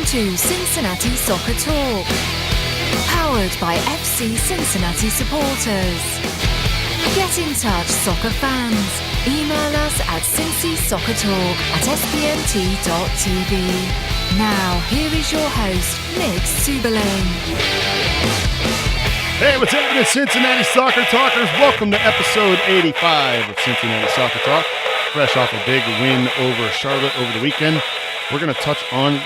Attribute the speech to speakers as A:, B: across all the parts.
A: to Cincinnati Soccer Talk, powered by FC Cincinnati supporters. Get in touch, soccer fans. Email us at cincysoccertalk@spnt.tv. Now, here is your host, Nick Suberling.
B: Hey, what's happening, Cincinnati Soccer Talkers? Welcome to episode 85 of Cincinnati Soccer Talk. Fresh off a big win over Charlotte over the weekend. We're going to touch on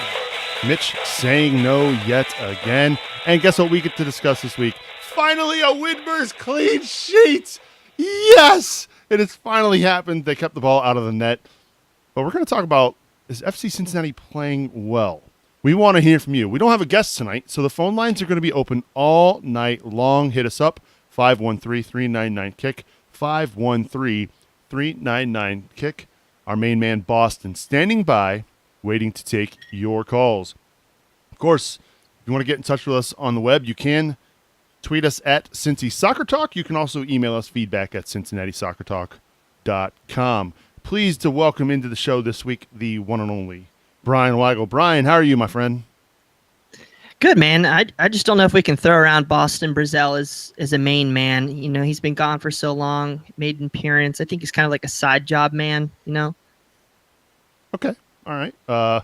B: Mitch saying no yet again. And guess what we get to discuss this week? Finally, a Widmer's clean sheet! Yes! It has finally happened. They kept the ball out of the net. But we're going to talk about, is FC Cincinnati playing well? We want to hear from you. We don't have a guest tonight, so the phone lines are going to be open all night long. Hit us up, 513-399-KICK, 513-399-KICK. Our main man, Boston, standing by, waiting to take your calls. Of course, if you want to get in touch with us on the web, you can tweet us at Cincy Soccer Talk. You can also email us feedback at CincinnatiSoccerTalk.com. Pleased to welcome into the show this week the one and only Brian Weigel. Brian, how are you, my friend?
C: Good, man. I just don't know if we can throw around Boston Brazel as a main man. You know, he's been gone for so long, made an appearance. I think he's kind of like a side job man, you know?
B: Okay. All right. I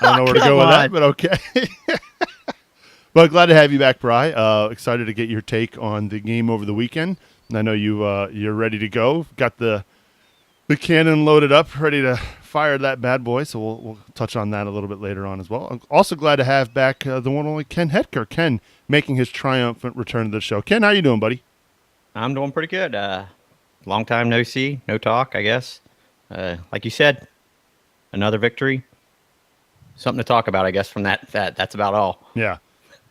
B: don't know where to go with that, but okay. But glad to have you back, Bri. Excited to get your take on the game over the weekend. And I know you're ready to go. Got the cannon loaded up, ready to fire that bad boy. So we'll touch on that a little bit later on as well. I'm also glad to have back the one and only Ken Hetker. Ken making his triumphant return to the show. Ken, how you doing, buddy?
D: I'm doing pretty good. Long time no see, no talk, I guess. Like you said, another victory. Something to talk about, I guess, from that. That's about all.
B: Yeah.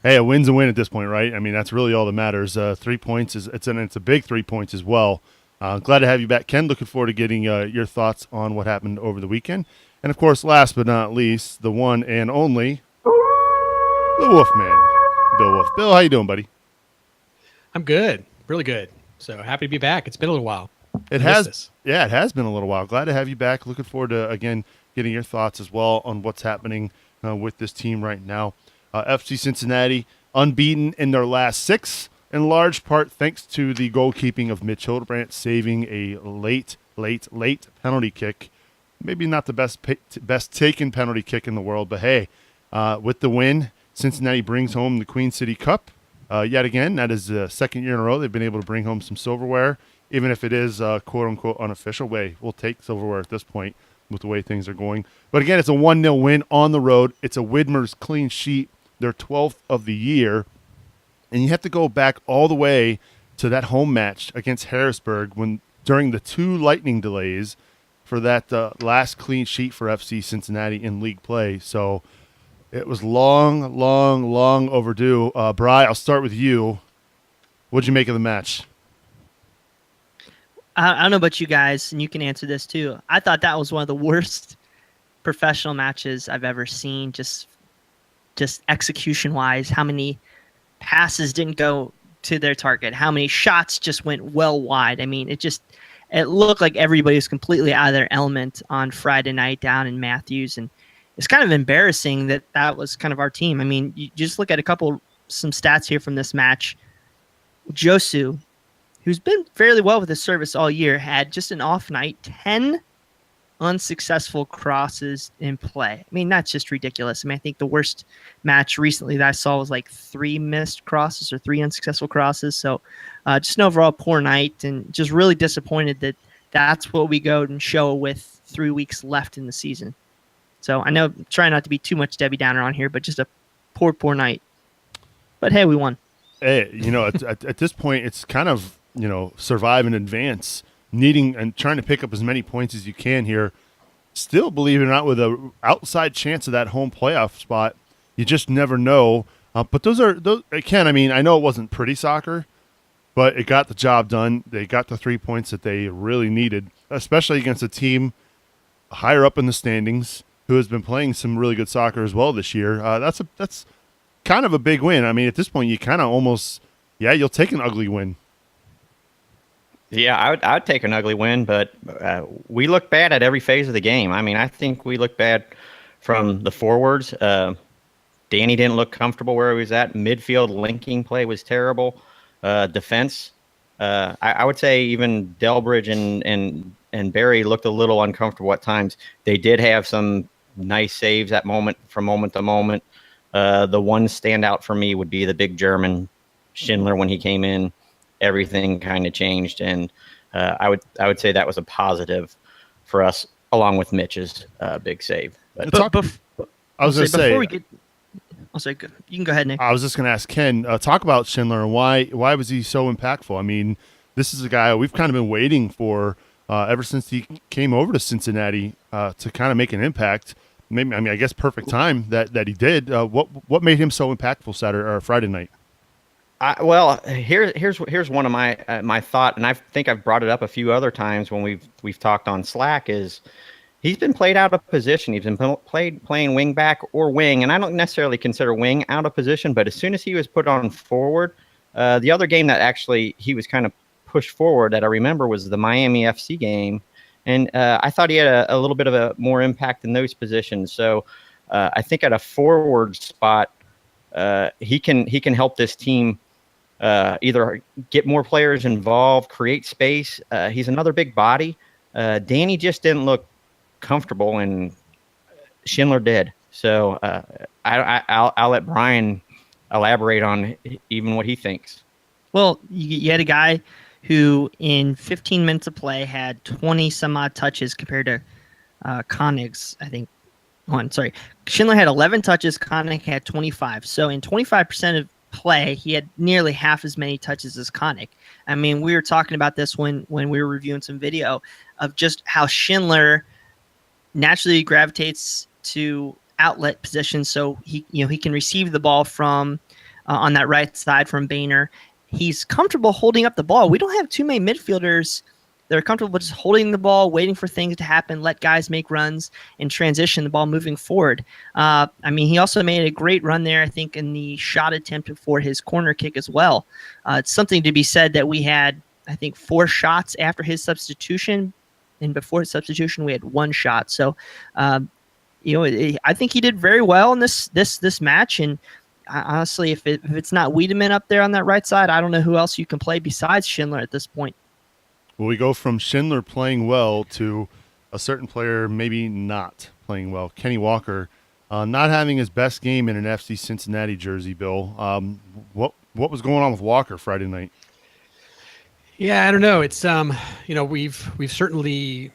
B: Hey, a win's a win at this point, right? I mean, that's really all that matters. 3 points it's a big 3 points as well. Glad to have you back, Ken. Looking forward to getting your thoughts on what happened over the weekend. And, of course, last but not least, the one and only, the Wolfman, Bill Wolf. Bill, how you doing, buddy?
E: I'm good. Really good. So happy to be back. It's been a little while.
B: It has been a little while. Glad to have you back. Looking forward to, again, getting your thoughts as well on what's happening with this team right now. FC Cincinnati unbeaten in their last 6, in large part thanks to the goalkeeping of Mitch Hildebrandt saving a late penalty kick. Maybe not the best taken penalty kick in the world, but hey, with the win, Cincinnati brings home the Queen City Cup. Yet again, that is the second year in a row they've been able to bring home some silverware, even if it is quote-unquote unofficial. We'll take silverware at this point with the way things are going. But again, it's a 1-0 win on the road. It's a Widmer's clean sheet, their 12th of the year. And you have to go back all the way to that home match against Harrisburg during the 2 lightning delays for that last clean sheet for FC Cincinnati in league play. So it was long overdue. Bri, I'll start with you. What'd you make of the match?
C: I don't know about you guys, and you can answer this too. I thought that was one of the worst professional matches I've ever seen, just execution-wise. How many passes didn't go to their target? How many shots just went well wide? I mean, it looked like everybody was completely out of their element on Friday night down in Matthews, and it's kind of embarrassing that was kind of our team. I mean, you just look at some stats here from this match. Josu, who's been fairly well with his service all year, had just an off night, 10 unsuccessful crosses in play. I mean, that's just ridiculous. I mean, I think the worst match recently that I saw was like 3 missed crosses or 3 unsuccessful crosses. So just an overall poor night, and just really disappointed that that's what we go and show with 3 weeks left in the season. So I know, try not to be too much Debbie Downer on here, but just a poor night. But hey, we won.
B: Hey, at this point, it's kind of, survive and advance, needing and trying to pick up as many points as you can here. Still, believe it or not, with an outside chance of that home playoff spot. You just never know. But those Ken, I mean, I know it wasn't pretty soccer, but it got the job done. They got the 3 points that they really needed, especially against a team higher up in the standings who has been playing some really good soccer as well this year. That's kind of a big win. I mean, at this point, you kind of almost, you'll take an ugly win.
D: Yeah, I would take an ugly win, but we look bad at every phase of the game. I mean, I think we look bad from the forwards. Danny didn't look comfortable where he was at. Midfield linking play was terrible. Defense, I would say even Delbridge and Barry looked a little uncomfortable at times. They did have some nice saves from moment to moment. The one standout for me would be the big German Schindler when he came in. Everything kind of changed, and I would say that was a positive for us, along with Mitch's big save. But
B: I was going to say,
C: before we get, I'll say you can go ahead, Nick.
B: I was just going to ask Ken, talk about Schindler and why was he so impactful? I mean, this is a guy we've kind of been waiting for ever since he came over to Cincinnati to kind of make an impact. Maybe, I mean, I guess perfect time that he did. What made him so impactful Saturday or Friday night?
D: Well, here's one of my thought, and I think I've brought it up a few other times when we've talked on Slack. Is he's been played out of position. He's been playing wing back or wing, and I don't necessarily consider wing out of position. But as soon as he was put on forward, the other game that actually he was kind of pushed forward that I remember was the Miami FC game, and I thought he had a little bit of a more impact in those positions. So I think at a forward spot, he can help this team. Either get more players involved, create space. He's another big body. Danny just didn't look comfortable, and Schindler did. So I'll let Brian elaborate on even what he thinks.
C: Well, you had a guy who in 15 minutes of play had 20 some odd touches compared to Konig's, I think. Schindler had 11 touches. Konig had 25. So in 25% of play, he had nearly half as many touches as Konig. I mean, we were talking about this when we were reviewing some video of just how Schindler naturally gravitates to outlet positions, so he can receive the ball from on that right side from Boehner. He's comfortable holding up the ball. We don't have too many midfielders that are comfortable just holding the ball, waiting for things to happen, let guys make runs and transition the ball moving forward. I mean, he also made a great run there, I think, in the shot attempt for his corner kick as well. It's something to be said that we had, I think, 4 shots after his substitution, and before his substitution, we had 1 shot. So, I think he did very well in this match. And honestly, if it's not Wiedemann up there on that right side, I don't know who else you can play besides Schindler at this point.
B: Well, we go from Schindler playing well to a certain player maybe not playing well. Kenny Walker not having his best game in an FC Cincinnati jersey, Bill. What was going on with Walker Friday night?
E: Yeah, I don't know. It's we've certainly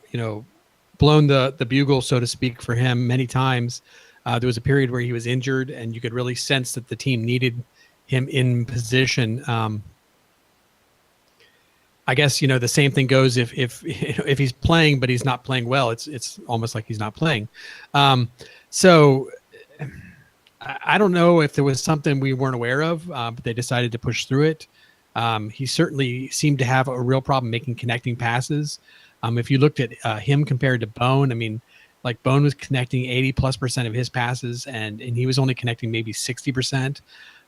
E: blown the bugle, so to speak, for him many times. There was a period where he was injured, and you could really sense that the team needed him in position. I guess the same thing goes if he's playing but he's not playing well. It's almost like he's not playing. So I don't know if there was something we weren't aware of, but they decided to push through it. He certainly seemed to have a real problem making connecting passes. If you looked at him compared to Bone, I mean, like Bone was connecting 80+% of his passes, and he was only connecting maybe 60%.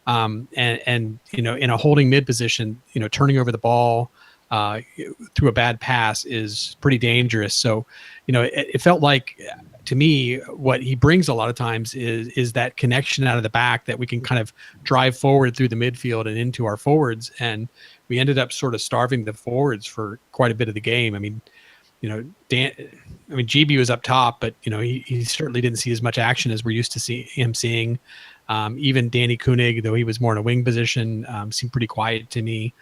E: And in a holding mid position, turning over the ball through a bad pass is pretty dangerous. So, it felt like, to me, what he brings a lot of times is that connection out of the back that we can kind of drive forward through the midfield and into our forwards. And we ended up sort of starving the forwards for quite a bit of the game. I mean, GB was up top, but he certainly didn't see as much action as we're used to seeing. Even Danny Koenig, though he was more in a wing position, seemed pretty quiet to me.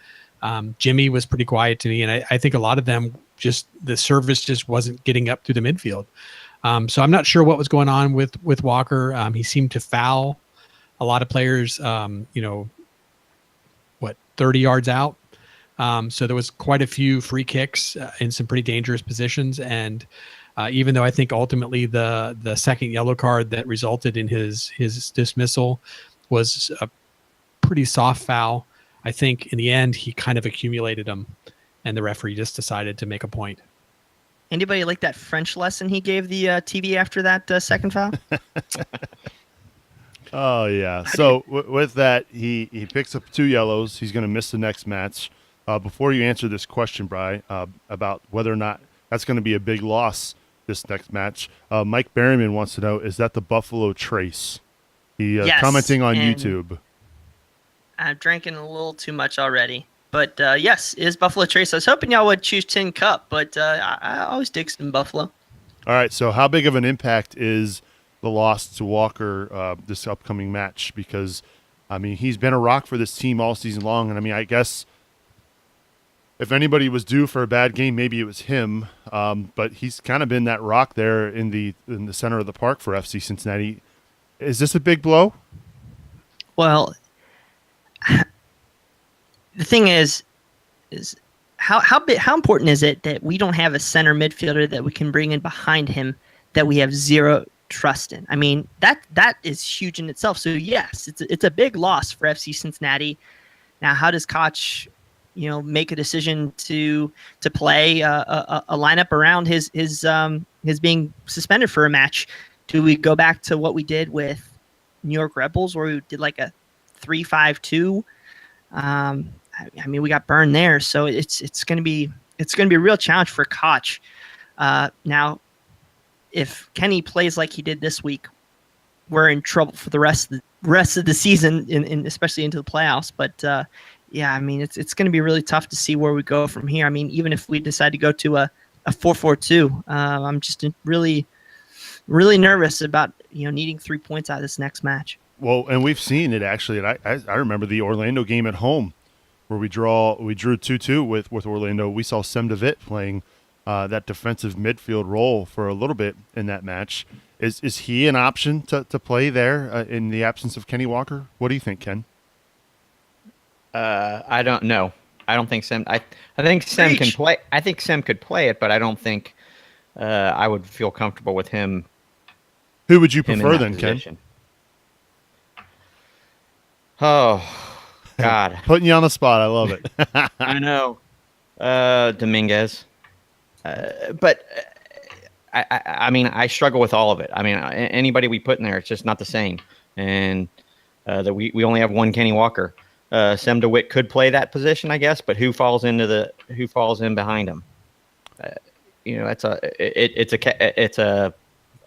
E: Jimmy was pretty quiet to me, and I think a lot of them the service just wasn't getting up through the midfield. So I'm not sure what was going on with Walker. He seemed to foul a lot of players, 30 yards out. So there was quite a few free kicks in some pretty dangerous positions. And even though I think ultimately the second yellow card that resulted in his dismissal was a pretty soft foul, I think in the end he kind of accumulated them, and the referee just decided to make a point.
C: Anybody like that French lesson he gave the TV after that second foul?
B: Oh, yeah. So with that, he picks up 2 yellows. He's going to miss the next match. Before you answer this question, Bri, about whether or not that's going to be a big loss this next match. Mike Berryman wants to know, is that the Buffalo Trace? He
C: Yes,
B: commenting on
C: and
B: YouTube.
C: I've drinking a little too much already. But yes, it is Buffalo Trace. I was hoping y'all would choose Tin Cup, but I always dig some Buffalo.
B: All right, so how big of an impact is the loss to Walker this upcoming match? Because, I mean, he's been a rock for this team all season long, and I mean, I guess if anybody was due for a bad game, maybe it was him. But he's kind of been that rock there in the center of the park for FC Cincinnati. Is this a big blow?
C: Well, the thing is how important is it that we don't have a center midfielder that we can bring in behind him that we have zero trust in? I mean, that is huge in itself. So yes, it's a big loss for FC Cincinnati. Now, how does Koch, make a decision to play a lineup around his being suspended for a match? Do we go back to what we did with New York Rebels, where we did like a 3-5-2? I mean, we got burned there, so it's going to be a real challenge for Koch. Now, if Kenny plays like he did this week, we're in trouble for the rest of the season, in especially into the playoffs. But yeah, I mean, it's going to be really tough to see where we go from here. I mean, even if we decide to go to a 4-4-2, I'm just really nervous about needing 3 points out of this next match.
B: Well, and we've seen it actually. And I remember the Orlando game at home where we drew 2-2 with Orlando. We saw Sem DeVitt playing that defensive midfield role for a little bit in that match. Is he an option to play there in the absence of Kenny Walker? What do you think, Ken?
D: I don't know. I don't think Sem. I think Sem can play. I think Sem could play it, but I don't think I would feel comfortable with him.
B: Who would you prefer then, position. Ken?
D: Oh, God.
B: Putting you on the spot. I love it.
D: I know. Dominguez. But I mean, I struggle with all of it. I mean, anybody we put in there, it's just not the same. And that we only have one Kenny Walker. Sem DeWitt could play that position, I guess, but who falls in behind him? It's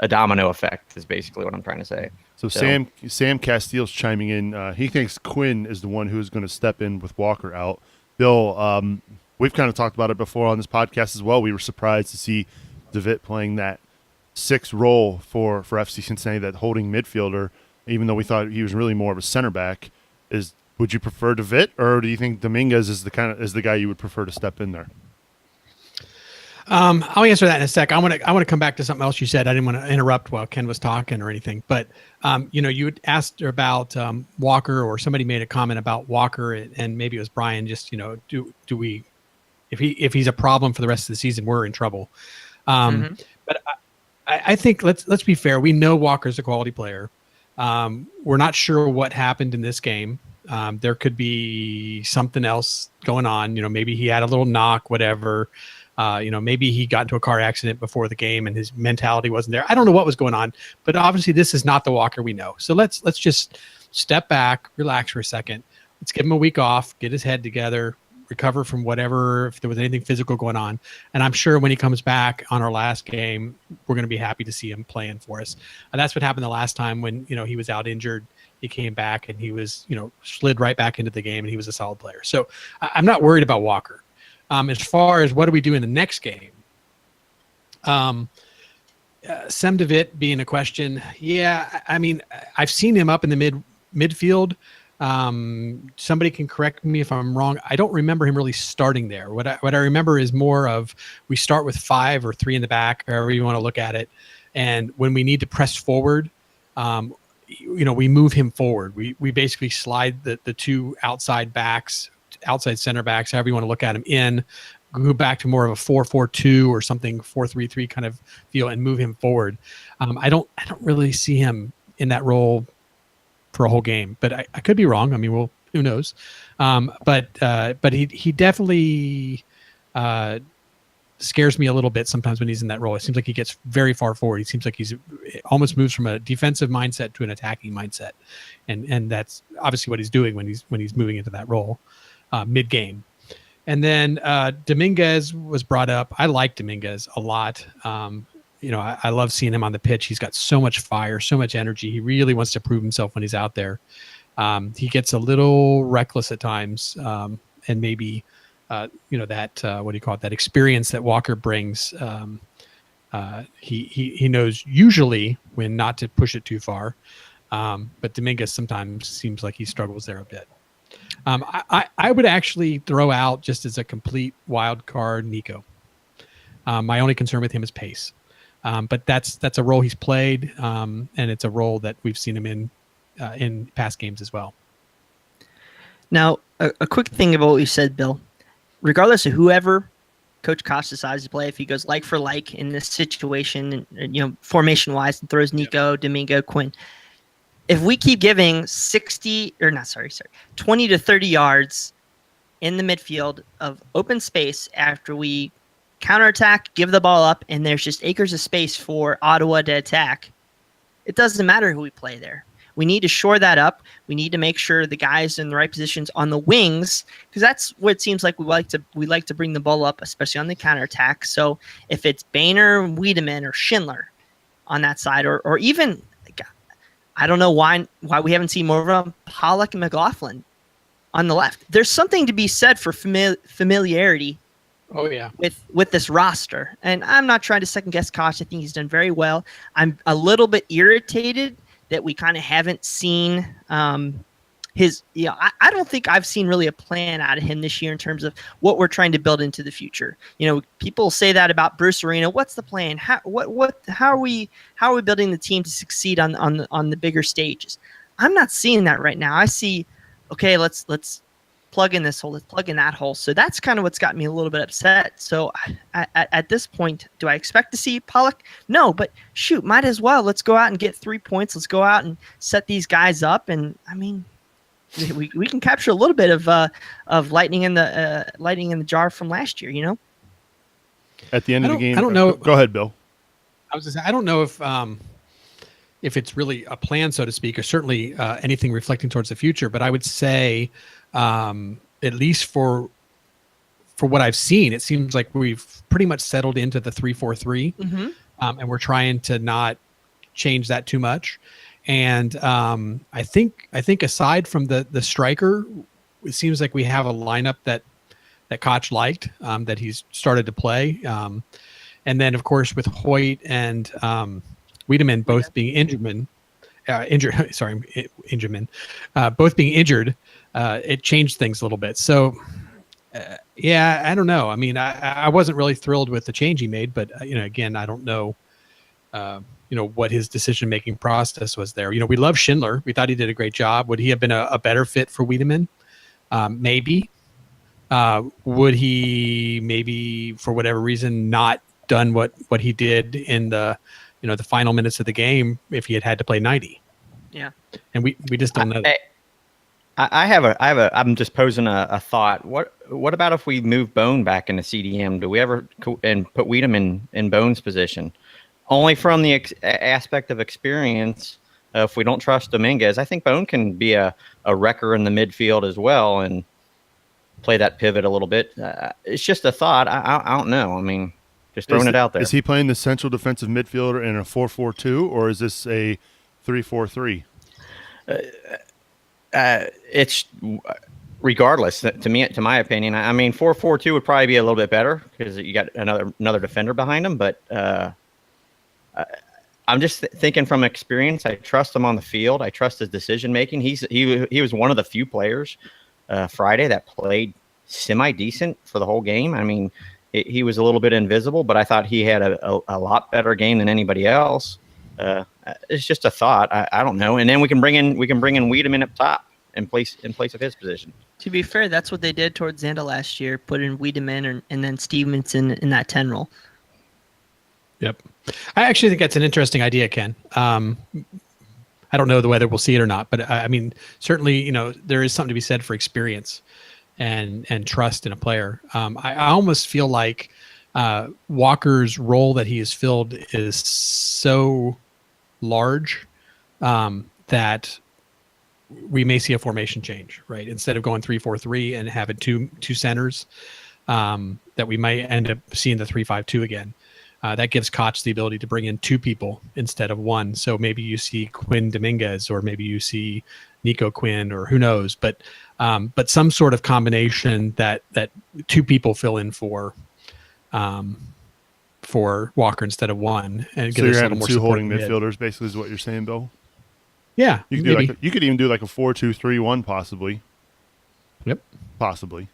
D: a domino effect is basically what I'm trying to say.
B: So Sam Castile's chiming in. He thinks Quinn is the one who is going to step in with Walker out. Bill, we've kind of talked about it before on this podcast as well. We were surprised to see DeVitt playing that 6 role for FC Cincinnati, that holding midfielder, even though we thought he was really more of a center back. Would you prefer DeVitt, or do you think Dominguez is the guy you would prefer to step in there?
E: I'll answer that in a sec. I want to come back to something else you said. I didn't want to interrupt while Ken was talking or anything, but you had asked about Walker, or somebody made a comment about Walker, and maybe it was Brian. Just do we, if he's a problem for the rest of the season, we're in trouble. But I think let's be fair. We know Walker's a quality player. We're not sure what happened in this game. There could be something else going on. Maybe he had a little knock, whatever. Maybe he got into a car accident before the game and his mentality wasn't there. I don't know what was going on, but obviously this is not the Walker we know. So let's just step back, relax for a second. Let's give him a week off, get his head together, recover from whatever, if there was anything physical going on. And I'm sure when he comes back on our last game, we're going to be happy to see him playing for us. And that's what happened the last time when, he was out injured. He came back and he was, slid right back into the game, and he was a solid player. So I'm not worried about Walker. As far as what do we do in the next game, Sem DeVitt being a question. Yeah, I mean, I've seen him up in the midfield. Somebody can correct me if I'm wrong. I don't remember him really starting there. What I remember is more of we start with 5 or 3 in the back, however you want to look at it. And when we need to press forward, we move him forward. We basically slide the 2 outside center backs, however you want to look at him, in, go back to more of a 4-4-2 or something, 4-3-3 kind of feel, and move him forward. I don't really see him in that role for a whole game, but I could be wrong. I mean, who knows? But he definitely scares me a little bit sometimes when he's in that role. It seems like he gets very far forward. He seems like he's almost moves from a defensive mindset to an attacking mindset, and that's obviously what he's doing when he's moving into that role mid game. And then Dominguez was brought up. I like Dominguez a lot. I love seeing him on the pitch. He's got so much fire, so much energy. He really wants to prove himself when he's out there. He gets a little reckless at times, and maybe, that what do you call it? That experience that Walker brings. He knows usually when not to push it too far, but Dominguez sometimes seems like he struggles there a bit. I would actually throw out, just as a complete wild card, Nico. My only concern with him is pace, but that's a role he's played, and it's a role that we've seen him in past games as well.
C: Now, a quick thing about what you said, Bill. Regardless of whoever Coach Koch decides to play, if he goes like for like in this situation, and formation wise, and throws Nico, Domingo, Quinn. If we keep giving 20 to 30 yards in the midfield of open space after we counterattack, give the ball up, and there's just acres of space for Ottawa to attack, it doesn't matter who we play there. We need to shore that up. We need to make sure the guys in the right positions on the wings, because that's what it seems like we like to bring the ball up, especially on the counterattack. So if it's Boehner, Wiedemann, or Schindler on that side, or even, I don't know why we haven't seen more of them, Pollock and McLaughlin on the left. There's something to be said for familiarity.
E: Oh yeah,
C: with this roster, and I'm not trying to second guess Koch. I think he's done very well. I'm a little bit irritated that we kind of haven't seen his. I don't think I've seen really a plan out of him this year in terms of what we're trying to build into the future. People say that about Bruce Arena. What's the plan? How are we building the team to succeed on the bigger stages? I'm not seeing that right now. I see, okay, let's plug in this hole, let's plug in that hole. So that's kind of what's got me a little bit upset. So at this point, do I expect to see Pollock? No, but shoot, might as well. Let's go out and get 3 points. Let's go out and set these guys up. And I mean, we can capture a little bit of lightning in the jar from last year.
B: At the end of the game,
E: I don't know.
B: Go ahead, Bill.
E: I was just saying, I don't know if it's really a plan, so to speak, or certainly anything reflecting towards the future. But I would say, at least for what I've seen, it seems like we've pretty much settled into the 3-4-3, and we're trying to not change that too much. And I think aside from the striker, it seems like we have a lineup that Koch liked, that he's started to play. And then of course with Hoyt and Wiedemann both being both being injured, it changed things a little bit. So I don't know. I mean, I wasn't really thrilled with the change he made, but again, I don't know, what his decision-making process was there. We love Schindler. We thought he did a great job. Would he have been a better fit for Wiedemann? Maybe. Would he maybe for whatever reason not done what he did in the final minutes of the game if he had to play 90?
C: Yeah. And
E: we just don't know that.
D: I'm just posing a thought. What about if we move Bone back into CDM? Do we ever and put Wiedemann in Bone's position? Only from the aspect of experience. If we don't trust Dominguez, I think Bone can be a wrecker in the midfield as well and play that pivot a little bit. It's just a thought. I don't know. I mean, just throwing it out there.
B: Is he playing the central defensive midfielder in a 4-4-2, or is this a 3-4-3?
D: It's regardless to my opinion. I mean, 4-4-2 would probably be a little bit better because you got another defender behind him. But I'm just thinking from experience. I trust him on the field. I trust his decision making. He was one of the few players Friday that played semi decent for the whole game. I mean, he was a little bit invisible, but I thought he had a lot better game than anybody else. It's just a thought. I don't know. And then we can bring in Wiedemann up top in place of his position.
C: To be fair, that's what they did towards Zanda last year. Put in Wiedemann and then Stevenson in that 10 role.
E: Yep. I actually think that's an interesting idea, Ken. I don't know whether we'll see it or not, but I mean, certainly, there is something to be said for experience and trust in a player. I almost feel like Walker's role that he has filled is so large that we may see a formation change, right? Instead of going 3-4-3 and having two centers, that we might end up seeing the 3-5-2 again. that gives Koch the ability to bring in 2 people instead of 1. So maybe you see Quinn Dominguez, or maybe you see Nico Quinn, or who knows, but some sort of combination that 2 people fill in for Walker instead of 1, and
B: So
E: give
B: you're
E: us a little
B: having
E: more
B: 2
E: support
B: holding
E: in mid.
B: midfielders, basically, is what you're saying, Bill.
E: Yeah,
B: You could
E: maybe.
B: you could even do like a 4-2-3-1, possibly.
E: Yep.
B: Possibly.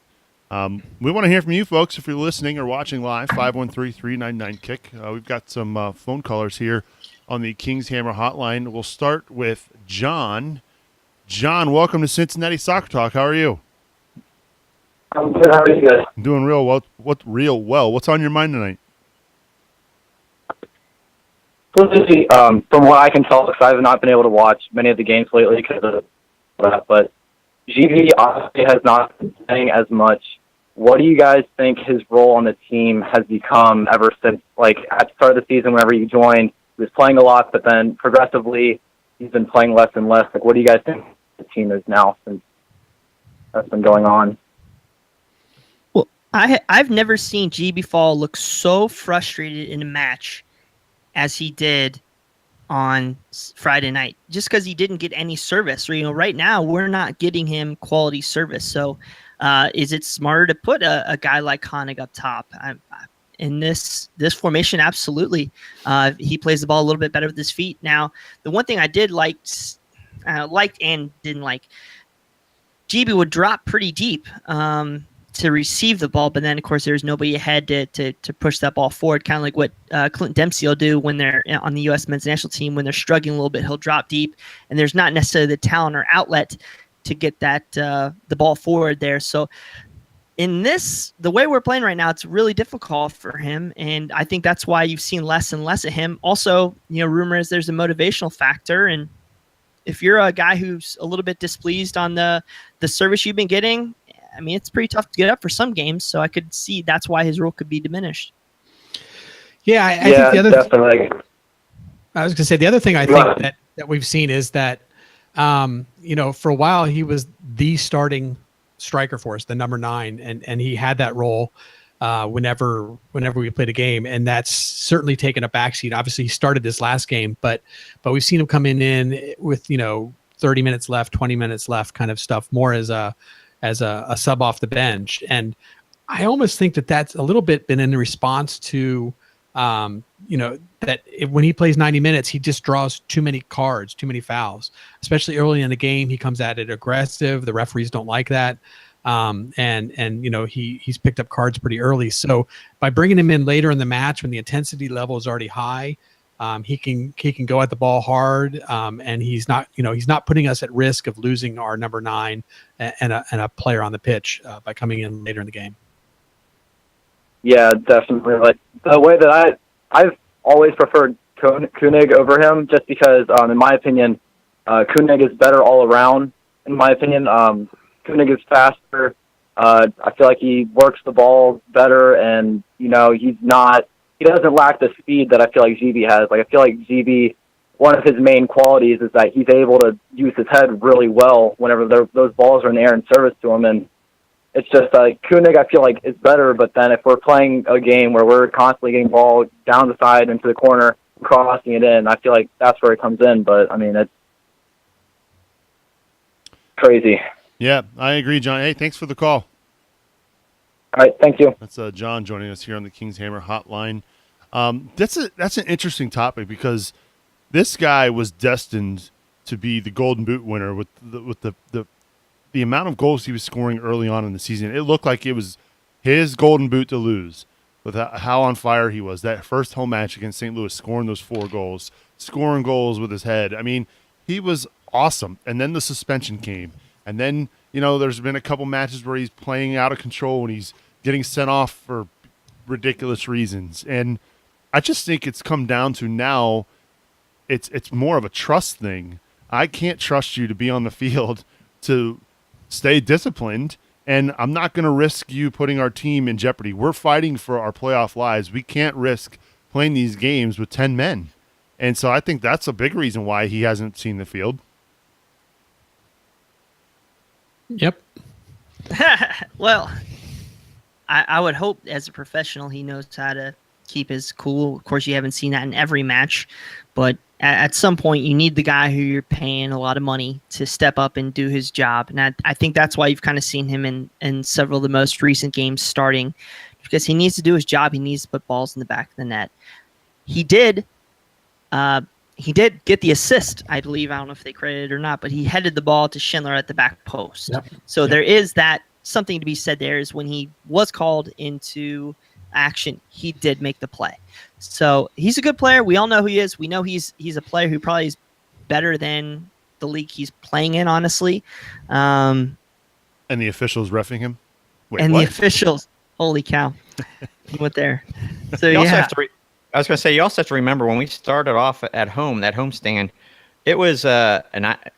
B: We want to hear from you folks if you're listening or watching live. 513-399-KICK. We've got some phone callers here on the Kings Hammer hotline. We'll start with John. John, welcome to Cincinnati Soccer Talk. How are you?
F: I'm good. How are you guys?
B: I'm doing real well. What's on your mind tonight?
F: From what I can tell, because I have not been able to watch many of the games lately because of that, but GB obviously has not been playing as much. What do you guys think his role on the team has become ever since, like, at the start of the season, whenever you joined, he was playing a lot, but then progressively he's been playing less and less. Like, what do you guys think the team is now since that's been going on?
C: Well, I've never seen GB Fall look so frustrated in a match as he did on Friday night, just because he didn't get any service. Or, right now we're not getting him quality service. So is it smarter to put a guy like Koenig up top? In this formation, absolutely. He plays the ball a little bit better with his feet. Now, the one thing I did liked and didn't like, GB would drop pretty deep to receive the ball, but then of course there's nobody ahead to push that ball forward, kind of like what Clint Dempsey will do when they're on the U.S. men's national team. When they're struggling a little bit, he'll drop deep, and there's not necessarily the talent or outlet to get that the ball forward there. So in the way we're playing right now, it's really difficult for him, and I think that's why you've seen less and less of him. Also, rumor is there's a motivational factor, and if you're a guy who's a little bit displeased on the service you've been getting, I mean, it's pretty tough to get up for some games, so I could see that's why his role could be diminished.
E: Yeah, I think the other
F: definitely.
E: I was going to say the other thing I think that we've seen is that, for a while he was the starting striker for us, the number 9, and he had that role whenever we played a game, and that's certainly taken a backseat. Obviously, he started this last game, but we've seen him coming in with 30 minutes left, 20 minutes left, kind of stuff, more as a sub off the bench. And I almost think that's a little bit been in response to, that when he plays 90 minutes, he just draws too many cards, too many fouls, especially early in the game. He comes at it aggressive. The referees don't like that. He's picked up cards pretty early. So by bringing him in later in the match, when the intensity level is already high, he can go at the ball hard, and he's not putting us at risk of losing our number 9 and a player on the pitch by coming in later in the game.
F: Yeah, definitely. Like the way that I've always preferred Koenig over him, just because, in my opinion, Koenig is better all around. In my opinion, Koenig is faster. I feel like he works the ball better, and he doesn't lack the speed that I feel like GB has. Like, I feel like GB, one of his main qualities is that he's able to use his head really well whenever those balls are in the air in service to him. And it's just Koenig, I feel like, is better. But then if we're playing a game where we're constantly getting ball down the side into the corner, crossing it in, I feel like that's where it comes in. But, I mean, it's crazy.
B: Yeah, I agree, John. Hey, thanks for the call.
F: All right, thank you.
B: That's John joining us here on the Kings Hammer hotline. That's an interesting topic, because this guy was destined to be the Golden Boot winner with the amount of goals he was scoring early on in the season. It looked like it was his Golden Boot to lose with how on fire he was. That first home match against St. Louis, scoring those 4 goals, scoring goals with his head. I mean, he was awesome. And then the suspension came. And then, there's been a couple matches where he's playing out of control and he's getting sent off for ridiculous reasons. And I just think it's come down to now it's more of a trust thing. I can't trust you to be on the field to stay disciplined, and I'm not going to risk you putting our team in jeopardy. We're fighting for our playoff lives. We can't risk playing these games with 10 men. And so I think that's a big reason why he hasn't seen the field.
E: Yep.
C: Well, I would hope as a professional he knows how to keep his cool. Of course, you haven't seen that in every match, but at some point, you need the guy who you're paying a lot of money to step up and do his job. And I think that's why you've kind of seen him in several of the most recent games starting, because he needs to do his job. He needs to put balls in the back of the net. He did get the assist, I believe. I don't know if they credited it or not, but he headed the ball to Schindler at the back post.
E: Yep.
C: So there is that something to be said there is when he was called into action, he did make the play. So he's a good player. We all know who he is. We know he's a player who probably is better than the league he's playing in, honestly.
B: And the officials reffing him? Wait,
C: and
B: what?
C: the officials, holy cow. He went there. So
D: You also
C: yeah.
D: have to I was going to say, you also have to remember when we started off at home, that homestand, it was,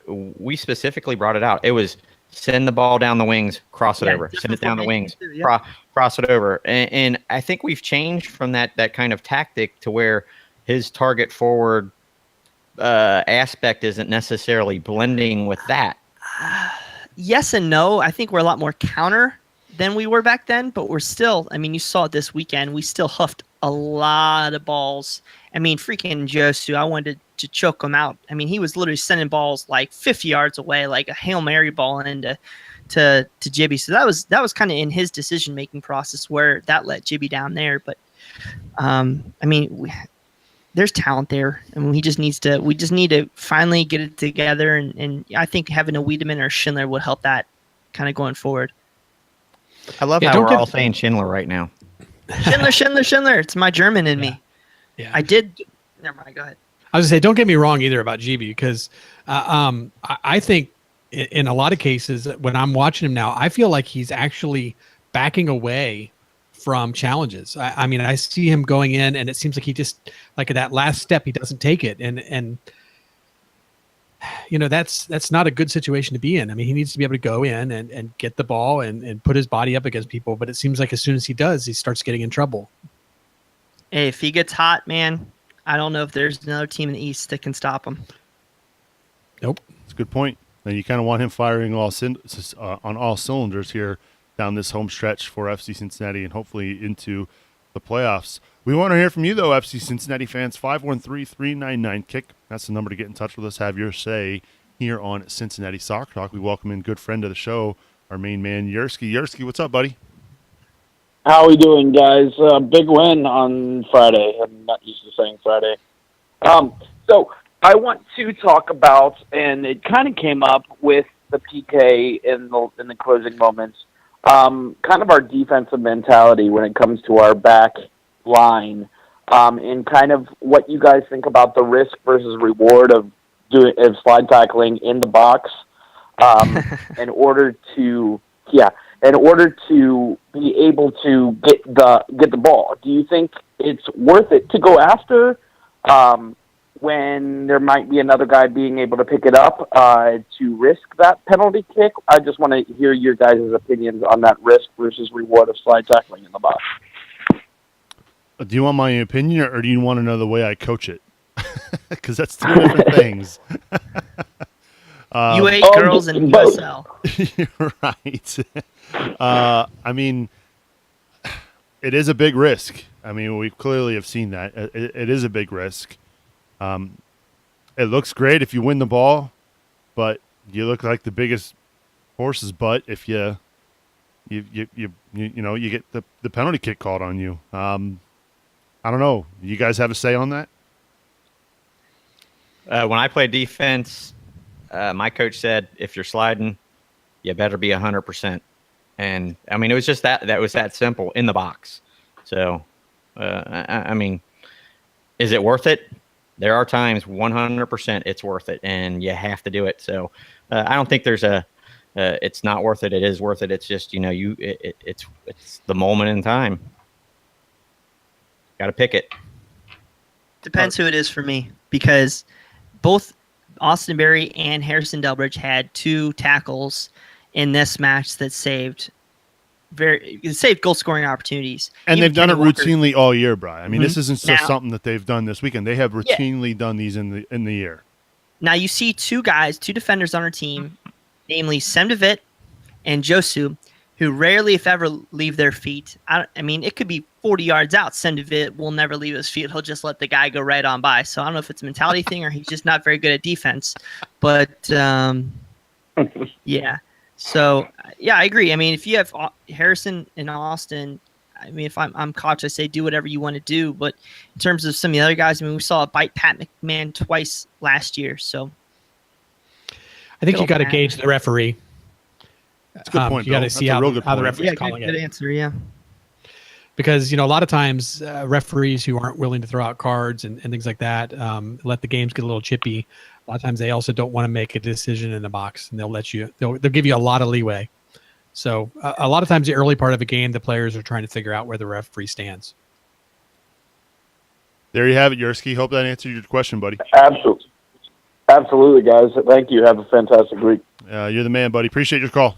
D: we specifically brought it out. It was send the ball down the wings, cross it
C: Yeah,
D: over, send it
C: different
D: down the
C: formations
D: wings,
C: too, yeah.
D: cross it over. And I think we've changed from that kind of tactic to where his target forward aspect isn't necessarily blending with that.
C: Yes and no. I think we're a lot more counter than we were back then, but we're still, I mean, you saw it this weekend. We still huffed a lot of balls. I mean, freaking Josu, I wanted to choke him out. I mean, he was literally sending balls like 50 yards away, like a Hail Mary ball into to Jibby. So that was kind of in his decision-making process where that let Jibby down there. But, I mean, there's talent there. I mean, we just need to finally get it together. And I think having a Wiedemann or Schindler would help that kind of going forward.
D: I love how we're all saying Schindler right now.
C: Schindler. It's my German in me.
E: Yeah.
C: I did. Never mind. Go ahead.
E: I was gonna say, don't get me wrong either about GB, because I think in a lot of cases when I'm watching him now, I feel like he's actually backing away from challenges. I mean, I see him going in, and it seems like he just like at that last step, he doesn't take it, and you know that's not a good situation to be in. I mean, he needs to be able to go in and get the ball and put his body up against people, but it seems like as soon as he does, he starts getting in trouble.
C: Hey, if he gets hot, man, I don't know if there's another team in the East that can stop him.
E: Nope.
B: That's a good point. And you kind of want him firing on all cylinders here down this home stretch for FC Cincinnati and hopefully into the playoffs. We want to hear from you, though, FC Cincinnati fans. 513-399-KICK. That's the number to get in touch with us. Have your say here on Cincinnati Soccer Talk. We welcome in good friend of the show, our main man, Yersky. Yersky, what's up, buddy?
G: How we doing, guys? Big win on Friday. I'm not used to saying Friday. So I want to talk about, and it kind of came up with the PK in the closing moments, kind of our defensive mentality when it comes to our back line, and kind of what you guys think about the risk versus reward of slide tackling in the box, in order to be able to get the ball. Do you think it's worth it to go after when there might be another guy being able to pick it up to risk that penalty kick? I just want to hear your guys' opinions on that risk versus reward of slide tackling in the box.
B: Do you want my opinion, or do you want to know the way I coach it? Because that's two different things.
C: You ate girls in USL.
B: You're right. I mean, it is a big risk. I mean, we clearly have seen that. It is a big risk. It looks great if you win the ball, but you look like the biggest horse's butt if you get the penalty kick called on you. I don't know. You guys have a say on that?
D: When I played defense, my coach said, if you're sliding, you better be 100%. And I mean, it was just that was that simple in the box. So, I mean, is it worth it? There are times 100% it's worth it, and you have to do it. So, I don't think there's it's not worth it. It is worth it. It's just, it's the moment in time. Got to pick it.
C: Depends who it is for me, because both Austin Berry and Harrison Delbridge had 2 tackles in this match that saved goal scoring opportunities.
B: And
C: Even
B: they've done it
C: Kenny Walker,
B: routinely all year, Brian. I mean, this isn't just
C: Now-
B: something that they've done this weekend. They have routinely done these in the year.
C: Now you see 2 defenders on our team, namely Sem DeVitt and Josu, who rarely, if ever, leave their feet. I mean, it could be 40 yards out. Sendovit will never leave his feet. He'll just let the guy go right on by. So I don't know if it's a mentality thing or he's just not very good at defense. But, yeah. So, yeah, I agree. I mean, if you have Harrison and Austin, I mean, if I'm Koch, I say do whatever you want to do. But in terms of some of the other guys, I mean, we saw it bite Pat McMahon twice last year. So
E: I think you got to gauge the referee.
B: That's a good point.
E: You got to see how the referee's calling
C: good
E: it.
C: answer, yeah.
E: Because, a lot of times referees who aren't willing to throw out cards and things like that, let the games get a little chippy. A lot of times they also don't want to make a decision in the box, and they'll give you a lot of leeway. So a lot of times the early part of a game, the players are trying to figure out where the referee stands.
B: There you have it, Yersky. Hope that answered your question, buddy.
G: Absolutely, guys. Thank you. Have a fantastic week.
B: You're the man, buddy. Appreciate your call.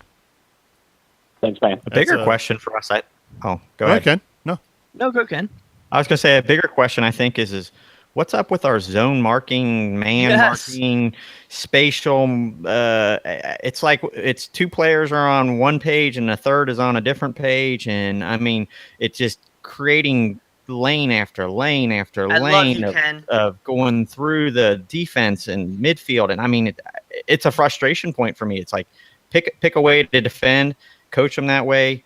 G: Thanks, man.
D: A bigger question for us. Go ahead.
B: Ken.
C: No, go Ken.
D: I was going to say a bigger question, I think, is what's up with our zone marking, marking, spatial? It's like it's two players are on one page and a third is on a different page. And, I mean, it's just creating lane after lane after lane of going through the defense and midfield. And, I mean, it's a frustration point for me. It's like pick a way to defend, coach them that way.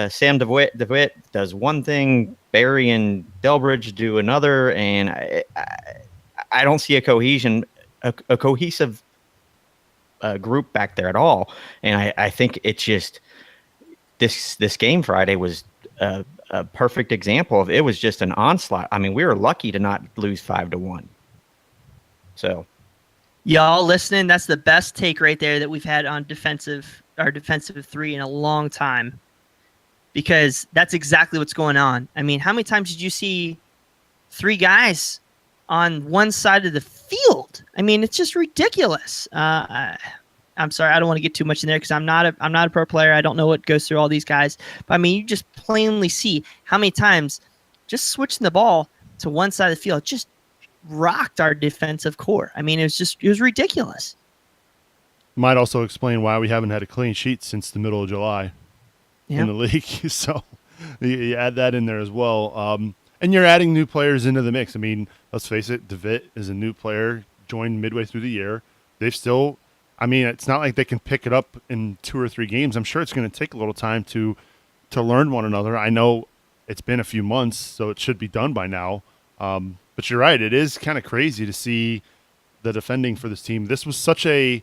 D: Sam DeWitt does one thing, Barry and Delbridge do another, and I don't see a cohesive group back there at all. And I think it's just this game Friday was a perfect example of it was just an onslaught. I mean, we were lucky to not lose 5-1. So,
C: y'all listening, that's the best take right there that we've had on our defensive three in a long time. Because that's exactly what's going on. I mean, how many times did you see three guys on one side of the field? I mean, it's just ridiculous. I'm sorry, I don't want to get too much in there because I'm not a pro player. I don't know what goes through all these guys. But I mean, you just plainly see how many times just switching the ball to one side of the field just rocked our defensive core. I mean, it was ridiculous.
B: Might also explain why we haven't had a clean sheet since the middle of July. In the league. So you add that in there as well. And you're adding new players into the mix. I mean, let's face it, DeWitt is a new player, joined midway through the year. It's not like they can pick it up in 2 or 3 games. I'm sure it's going to take a little time to learn one another. I know it's been a few months, so it should be done by now. But you're right. It is kind of crazy to see the defending for this team. This was such a,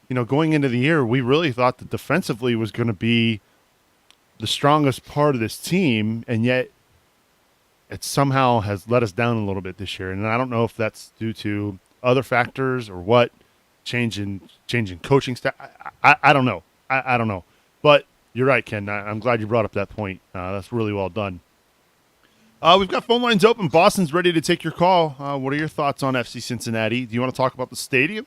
B: going into the year, we really thought that defensively was going to be the strongest part of this team, and yet it somehow has let us down a little bit this year. And I don't know if that's due to other factors or what, changing coaching staff. I don't know. I don't know. But you're right, Ken. I'm glad you brought up that point. That's really well done. We've got phone lines open. Boston's ready to take your call. What are your thoughts on FC Cincinnati? Do you want to talk about the stadium?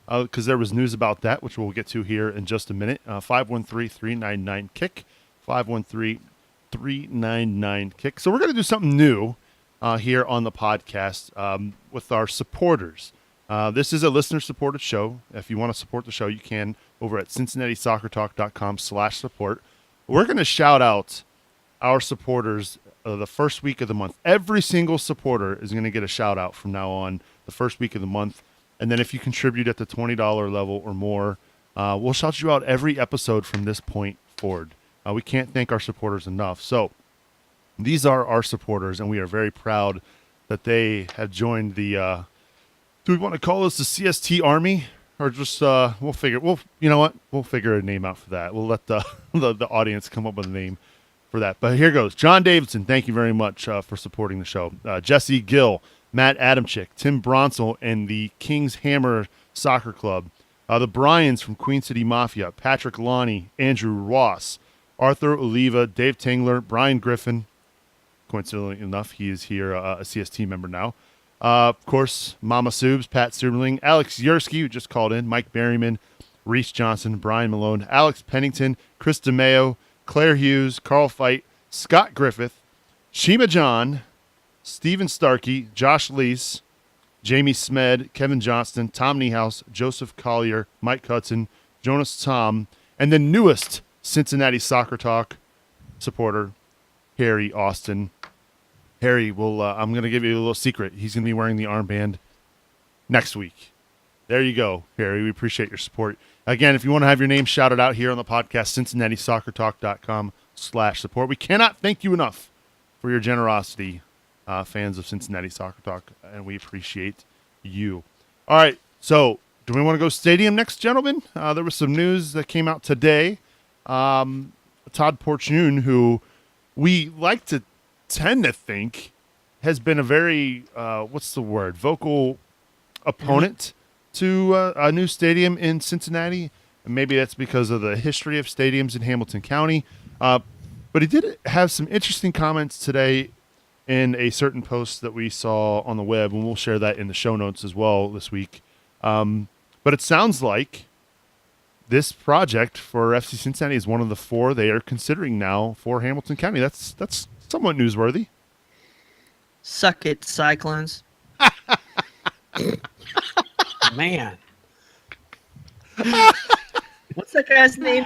B: Because there was news about that, which we'll get to here in just a minute. 513-399-KICK. 513-399-KICK. So we're going to do something new here on the podcast with our supporters. This is a listener-supported show. If you want to support the show, you can over at CincinnatiSoccerTalk.com/support. We're going to shout out our supporters the first week of the month. Every single supporter is going to get a shout-out from now on the first week of the month. And then if you contribute at the $20 level or more, we'll shout you out every episode from this point forward. We can't thank our supporters enough. So these are our supporters, and we are very proud that they have joined the do we want to call this the CST Army? Or just we'll figure a name out for that. We'll let the audience come up with a name for that. But here goes. John Davidson, thank you very much for supporting the show. Jesse Gill, Matt Adamczyk, Tim Bronsel, and the King's Hammer Soccer Club. The Bryans from Queen City Mafia, Patrick Lonnie, Andrew Ross, Arthur Oliva, Dave Tingler, Brian Griffin. Coincidentally enough, he is here, a CST member now. Of course, Mama Subs, Pat Suberling, Alex Yersky, who just called in, Mike Berryman, Reese Johnson, Brian Malone, Alex Pennington, Chris DeMeo, Claire Hughes, Carl Fight, Scott Griffith, Shima John, Stephen Starkey, Josh Leese, Jamie Smed, Kevin Johnston, Tom Niehaus, Joseph Collier, Mike Hudson, Jonas Tom, and the newest Cincinnati Soccer Talk supporter, Harry Austin. Harry, I'm going to give you a little secret. He's going to be wearing the armband next week. There you go, Harry. We appreciate your support. Again, if you want to have your name shouted out here on the podcast, CincinnatiSoccerTalk.com/support. We cannot thank you enough for your generosity, fans of Cincinnati Soccer Talk, and we appreciate you. All right, so do we want to go stadium next, gentlemen? There was some news that came out today. Todd Porchune, who we like to tend to think has been a very, vocal opponent to a new stadium in Cincinnati. And maybe that's because of the history of stadiums in Hamilton County. But he did have some interesting comments today in a certain post that we saw on the web, and we'll share that in the show notes as well this week. But it sounds like this project for FC Cincinnati is one of the 4 they are considering now for Hamilton County. That's somewhat newsworthy.
C: Suck it, Cyclones.
E: Man.
C: What's that guy's name?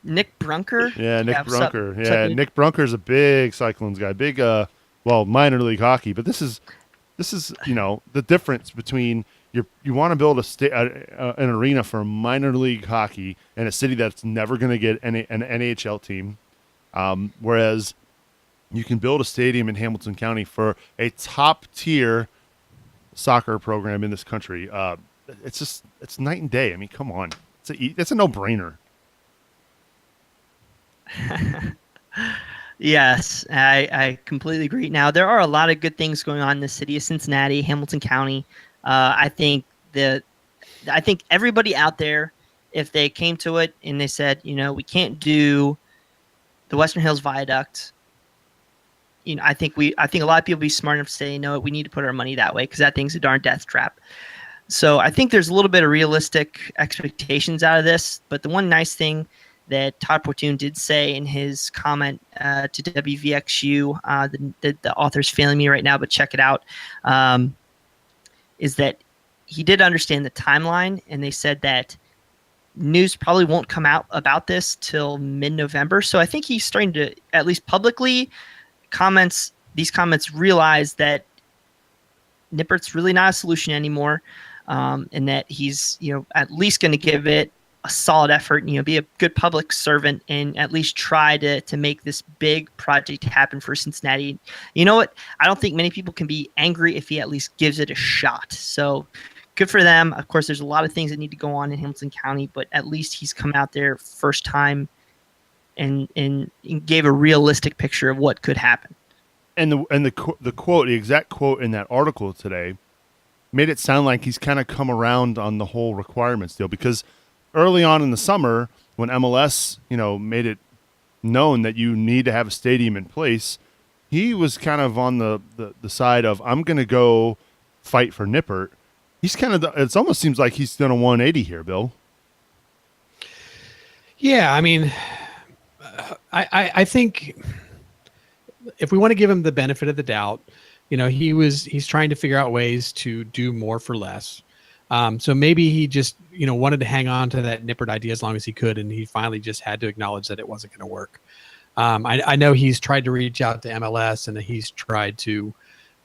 C: Nick Brunker?
B: Yeah, Nick Brunker. Nick Brunker's a big Cyclones guy. Big minor league hockey, but this is the difference between you want to build an arena for minor league hockey in a city that's never going to get an NHL team, whereas you can build a stadium in Hamilton County for a top tier soccer program in this country. It's night and day. I mean, come on, it's a no-brainer.
C: Yes, I completely agree. Now, there are a lot of good things going on in the city of Cincinnati, Hamilton County. I think everybody out there, if they came to it and they said, we can't do the Western Hills Viaduct, I think a lot of people be smart enough to say, no, we need to put our money that way because that thing's a darn death trap. So I think there's a little bit of realistic expectations out of this. But the one nice thing that Todd Portune did say in his comment to WVXU, the author's failing me right now, but check it out, is that he did understand the timeline, and they said that news probably won't come out about this till mid-November. So I think he's starting to, at least publicly, these comments realize that Nippert's really not a solution anymore, and that he's at least going to give it a solid effort, be a good public servant and at least try to make this big project happen for Cincinnati. You know what? I don't think many people can be angry if he at least gives it a shot. So good for them. Of course, there's a lot of things that need to go on in Hamilton County, but at least he's come out there first time and gave a realistic picture of what could happen.
B: And the quote, the exact quote in that article today, made it sound like he's kind of come around on the whole requirements deal, because early on in the summer, when MLS, made it known that you need to have a stadium in place, he was kind of on the side of, I'm going to go fight for Nippert. He's kind of, it almost seems like he's done a 180 here, Bill.
E: Yeah, I mean, I think if we want to give him the benefit of the doubt, he's trying to figure out ways to do more for less. So maybe he just, wanted to hang on to that Nippert idea as long as he could, and he finally just had to acknowledge that it wasn't going to work. I know he's tried to reach out to MLS, and he's tried to,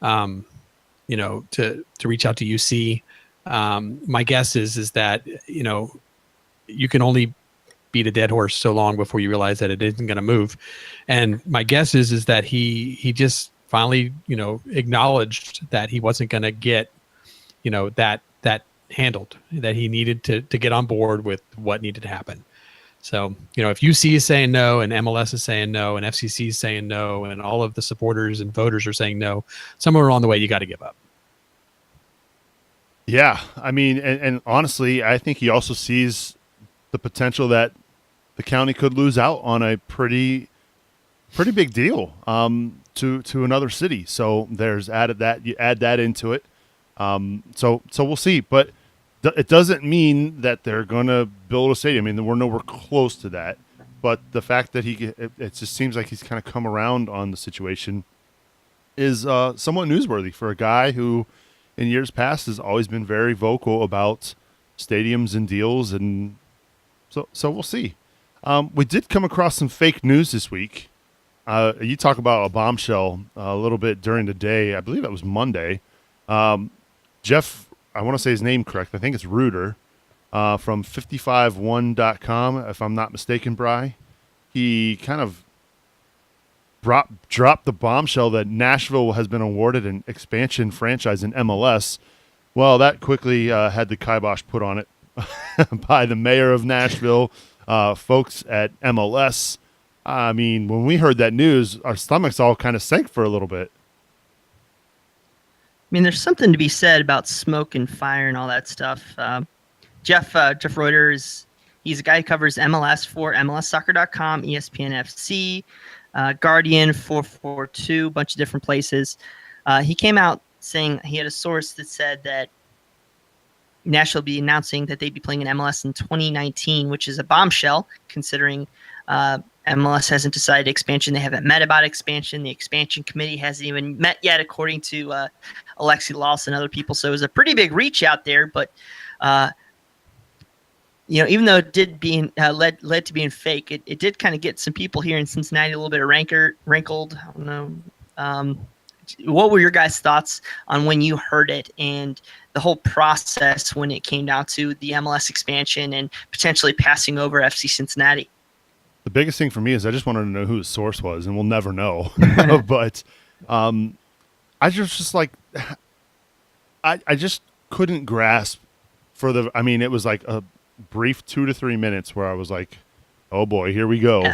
E: to reach out to UC. My guess is that, you can only beat a dead horse so long before you realize that it isn't going to move. And my guess is that he just finally, acknowledged that he wasn't going to get, that handled, that he needed to get on board with what needed to happen. So, if UC is saying no, and MLS is saying no, and FCC is saying no, and all of the supporters and voters are saying no, somewhere along the way, you got to give up.
B: Yeah. I mean, and honestly, I think he also sees the potential that the county could lose out on a pretty big deal to another city. So there's you add that into it. So we'll see, but it doesn't mean that they're going to build a stadium. I mean, we're nowhere close to that, but the fact that it just seems like he's kind of come around on the situation is somewhat newsworthy for a guy who in years past has always been very vocal about stadiums and deals. And so we'll see. We did come across some fake news this week. You talk about a bombshell a little bit during the day. I believe that was Monday. Jeff, I want to say his name correct. I think it's Reuter from 551.com, if I'm not mistaken, Bry. He kind of dropped the bombshell that Nashville has been awarded an expansion franchise in MLS. Well, that quickly had the kibosh put on it by the mayor of Nashville, folks at MLS. I mean, when we heard that news, our stomachs all kind of sank for a little bit.
C: I mean, there's something to be said about smoke and fire and all that stuff. Jeff Reuters, he's a guy who covers MLS for MLSsoccer.com, ESPN FC, Guardian 442, a bunch of different places. He came out saying he had a source that said that Nashville will be announcing that they'd be playing in MLS in 2019, which is a bombshell considering MLS hasn't decided expansion. They haven't met about expansion. The expansion committee hasn't even met yet, according to Alexi Lawson and other people. So it was a pretty big reach out there. But even though it did being led to being fake, it did kind of get some people here in Cincinnati a little bit rankled. I don't know. What were your guys' thoughts on when you heard it and the whole process when it came down to the MLS expansion and potentially passing over FC Cincinnati?
B: The biggest thing for me is I just wanted to know who his source was, and we'll never know. But I just like I just couldn't grasp it was like a brief 2 to 3 minutes where I was like, oh boy, here we go.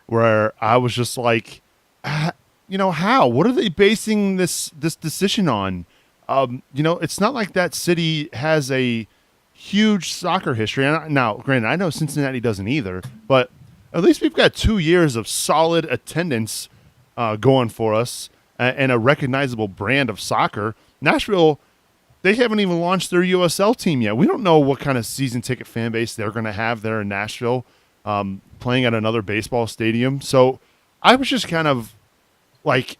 B: Where I was just like, how? What are they basing this decision on? It's not like that city has a huge soccer history. Now, granted, I know Cincinnati doesn't either, but at least we've got 2 years of solid attendance going for us and a recognizable brand of soccer. Nashville, they haven't even launched their USL team yet. We don't know what kind of season ticket fan base they're going to have there in Nashville, playing at another baseball stadium. So I was just kind of like,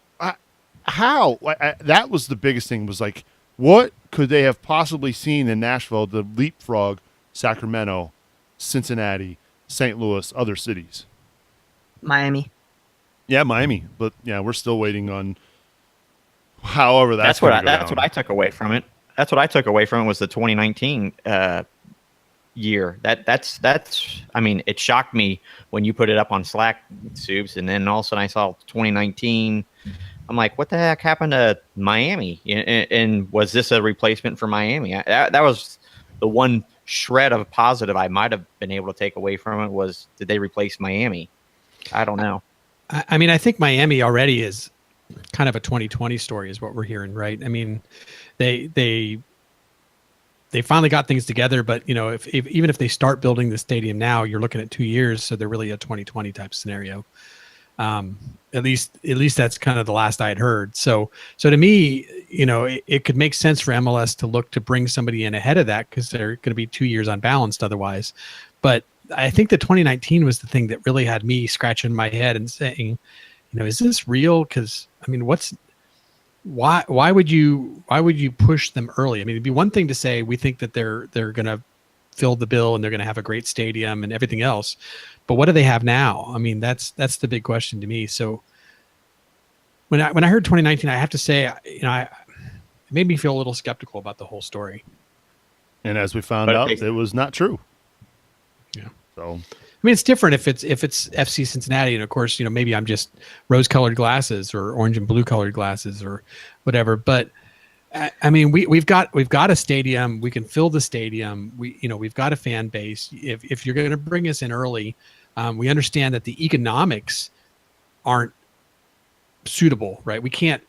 B: how? That was the biggest thing, was like, what could they have possibly seen in Nashville to leapfrog Sacramento, Cincinnati, St. Louis, other cities?
C: Miami.
B: Yeah, Miami. But yeah, we're still waiting on however that's
D: what I took away from it. That's what I took away from it was the 2019 year. That's I mean, it shocked me when you put it up on Slack, Subs, and then all of a sudden I saw 2019. I'm like, what the heck happened to Miami? And was this a replacement for Miami? That was the one shred of positive I might have been able to take away from it, was, did they replace Miami? I don't know.
E: I mean, I think Miami already is kind of a 2020 story is what we're hearing, right? I mean, they finally got things together, but if even if they start building the stadium now, you're looking at 2 years, so they're really a 2020 type scenario. At least that's kind of the last I had heard. So to me, it could make sense for MLS to look to bring somebody in ahead of that, because they're going to be 2 years unbalanced otherwise. But I think that 2019 was the thing that really had me scratching my head and saying, is this real? Because I mean, why would you push them early? I mean, it'd be one thing to say we think that they're going to fill the bill and they're going to have a great stadium and everything else, but what do they have now? I mean, that's the big question to me. So when I heard 2019, I have to say, it made me feel a little skeptical about the whole story.
B: And as we found out, it was not true.
E: Yeah.
B: So
E: I mean, it's different if it's FC Cincinnati, and of course, maybe I'm just rose-colored glasses or orange and blue-colored glasses or whatever. But I mean, we've got a stadium. We can fill the stadium. We've got a fan base. If you're going to bring us in early, we understand that the economics aren't suitable, right? We can't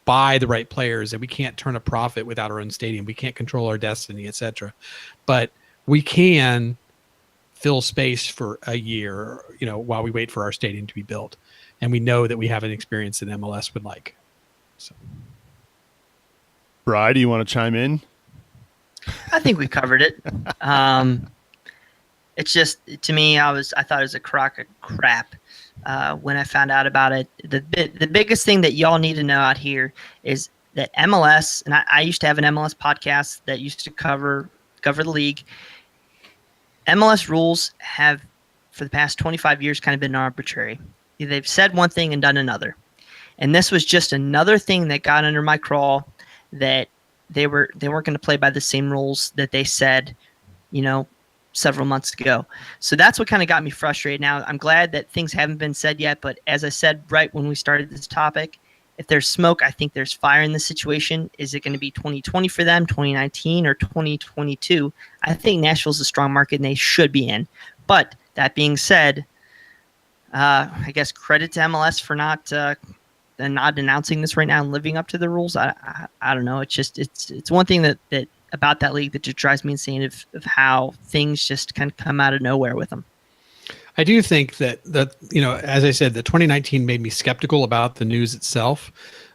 E: buy the right players, and we can't turn a profit without our own stadium. We can't control our destiny, etc. But we can fill space for a year, while we wait for our stadium to be built. And we know that we have an experience that MLS would like. So,
B: Bri, do you want to chime in?
C: I think we covered it. It's just, to me, I thought it was a crock of crap when I found out about it. The biggest thing that y'all need to know out here is that MLS, and I used to have an MLS podcast that used to cover the league. MLS rules have for the past 25 years kind of been arbitrary. They've said one thing and done another. And this was just another thing that got under my crawl, that they weren't going to play by the same rules that they said, several months ago. So that's what kind of got me frustrated. Now, I'm glad that things haven't been said yet, but as I said right when we started this topic, if there's smoke, I think there's fire in this situation. Is it going to be 2020 for them, 2019, or 2022? I think Nashville's a strong market and they should be in. But that being said, I guess credit to MLS for not announcing this right now and living up to the rules. I don't know. It's one thing that about that league that just drives me insane of how things just kind of come out of nowhere with them.
E: I do think that as I said, the 2019 made me skeptical about the news itself.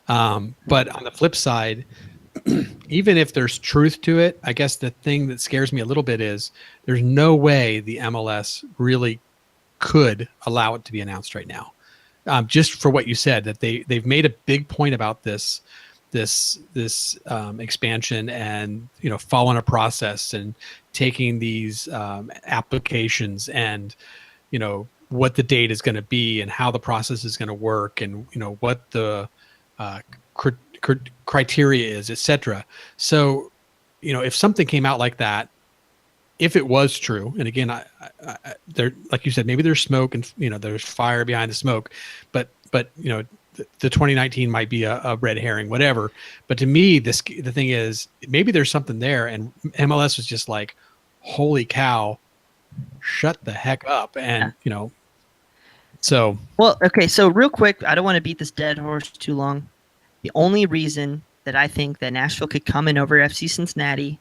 E: But on the flip side, even if there's truth to it, I guess the thing that scares me a little bit is there's no way the MLS really could allow it to be announced right now. Just for what you said, that they've made a big point about this expansion and following a process and taking these applications and what the date is going to be and how the process is going to work and what the criteria is, etc. So if something came out like that, if it was true, and again, I there, like you said, maybe there's smoke and there's fire behind the smoke, but the 2019 might be a red herring, whatever. But to me, the thing is, maybe there's something there, and MLS was just like, holy cow, shut the heck up. And so
C: well, okay, so real quick, I don't want to beat this dead horse too long. The only reason that I think that Nashville could come in over FC Cincinnati,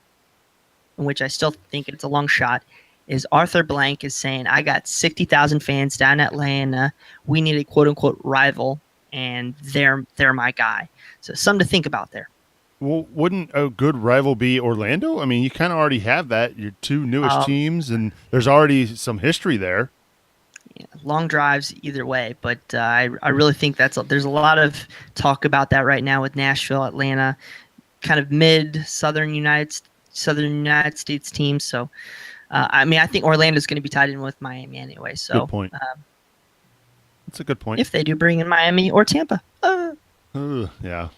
C: in which I still think it's a long shot, is Arthur Blank is saying, I got 60,000 fans down in Atlanta. We need a quote-unquote rival, and they're my guy. So something to think about there.
B: Well, wouldn't a good rival be Orlando? I mean, you kind of already have that. Your two newest teams, and there's already some history there.
C: Yeah, long drives either way, but I really think there's a lot of talk about that right now with Nashville, Atlanta, kind of mid-southern United States teams. So, I think Orlando's going to be tied in with Miami anyway. So,
B: good point. That's a good point.
C: If they do bring in Miami or Tampa.
B: Yeah.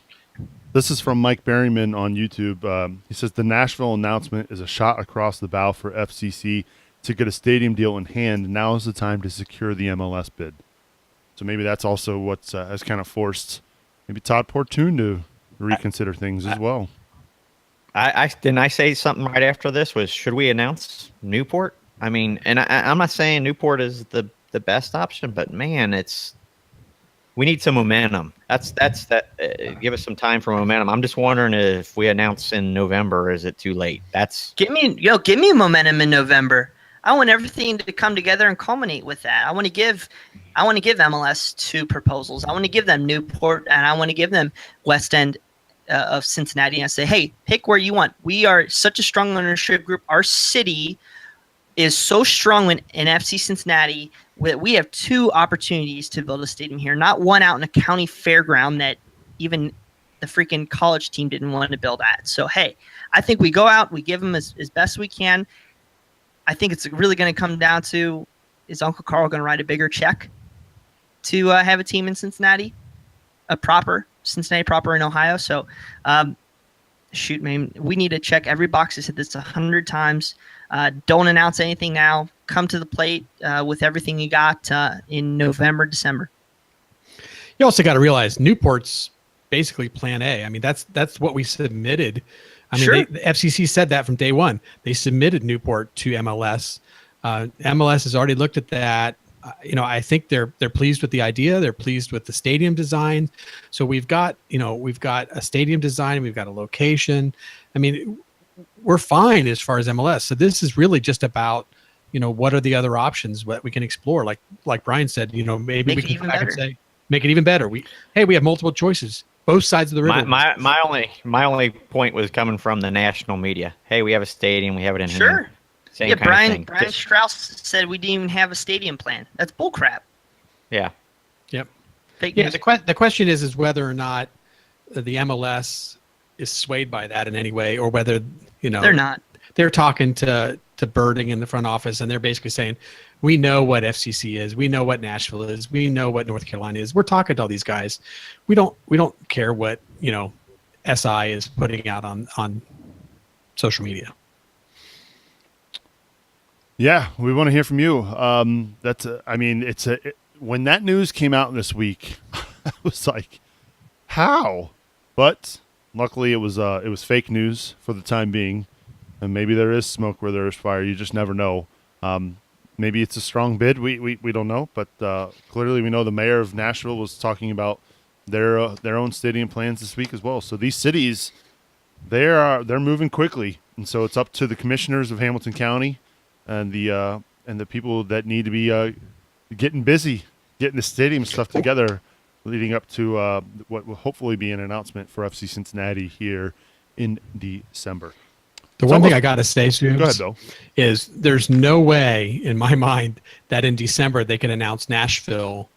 B: This is from Mike Berryman on YouTube. He says the Nashville announcement is a shot across the bow for FCC to get a stadium deal in hand. Now is the time to secure the MLS bid. So maybe that's also what has kind of forced maybe Todd Portune to reconsider things as well.
D: Didn't I say something right after this? Was should we announce Newport? I mean, and I'm not saying Newport is the best option, but man, we need some momentum. That's give us some time for momentum. I'm just wondering if we announce in November, is it too late?
C: Give me momentum in November. I want everything to come together and culminate with that. I want to give MLS two proposals. I want to give them Newport and I want to give them West End of Cincinnati, and I say, hey, pick where you want. We are such a strong ownership group. Our city is so strong in FC Cincinnati that we have two opportunities to build a stadium here, not one out in a county fairground that even the freaking college team didn't want to build at. So, hey, I think we go out, we give them as best we can. I think it's really going to come down to, is Uncle Carl going to write a bigger check to have a team in Cincinnati, Cincinnati proper in Ohio? So, shoot, man, we need to check every box. I said this 100 times. Don't announce anything now. Come to the plate with everything you got in November, December.
E: You also got to realize Newport's basically plan A. I mean, that's what we submitted. I mean,
C: Sure.
E: the FCC said that from day one. They submitted Newport to MLS. MLS has already looked at that. I think they're pleased with the idea. They're pleased with the stadium design. So we've got a stadium design. We've got a location. I mean, we're fine as far as MLS. So this is really just about, what are the other options that we can explore? Like Brian said, maybe we can come back and say, make it even better. We have multiple choices, both sides of the river.
D: My only point was coming from the national media. Hey, we have a stadium. We have it in
C: Sure.
D: here. Same kind
C: Brian
D: of thing.
C: Strauss said we didn't even have a stadium plan. That's bullcrap.
D: Yeah.
E: Yep.
C: Fake
E: Yeah.
C: news.
E: The question is whether or not the MLS is swayed by that in any way, or whether
C: They're not.
E: they're talking to Birding in the front office, and they're basically saying, we know what FCC is, we know what Nashville is, we know what North Carolina is. We're talking to all these guys. We don't care what SI is putting out on social media.
B: Yeah, we want to hear from you. When that news came out this week, I was like, how? But luckily, it was fake news for the time being, and maybe there is smoke where there is fire. You just never know. Maybe it's a strong bid. We don't know, but clearly we know the mayor of Nashville was talking about their own stadium plans this week as well. So these cities, they're moving quickly, and so it's up to the commissioners of Hamilton County and the people that need to be getting busy, getting the stadium stuff together, leading up to what will hopefully be an announcement for FC Cincinnati here in December.
E: The one thing I got to say, Stu,
B: go ahead, Bill,
E: is there's no way in my mind that in December they can announce Nashville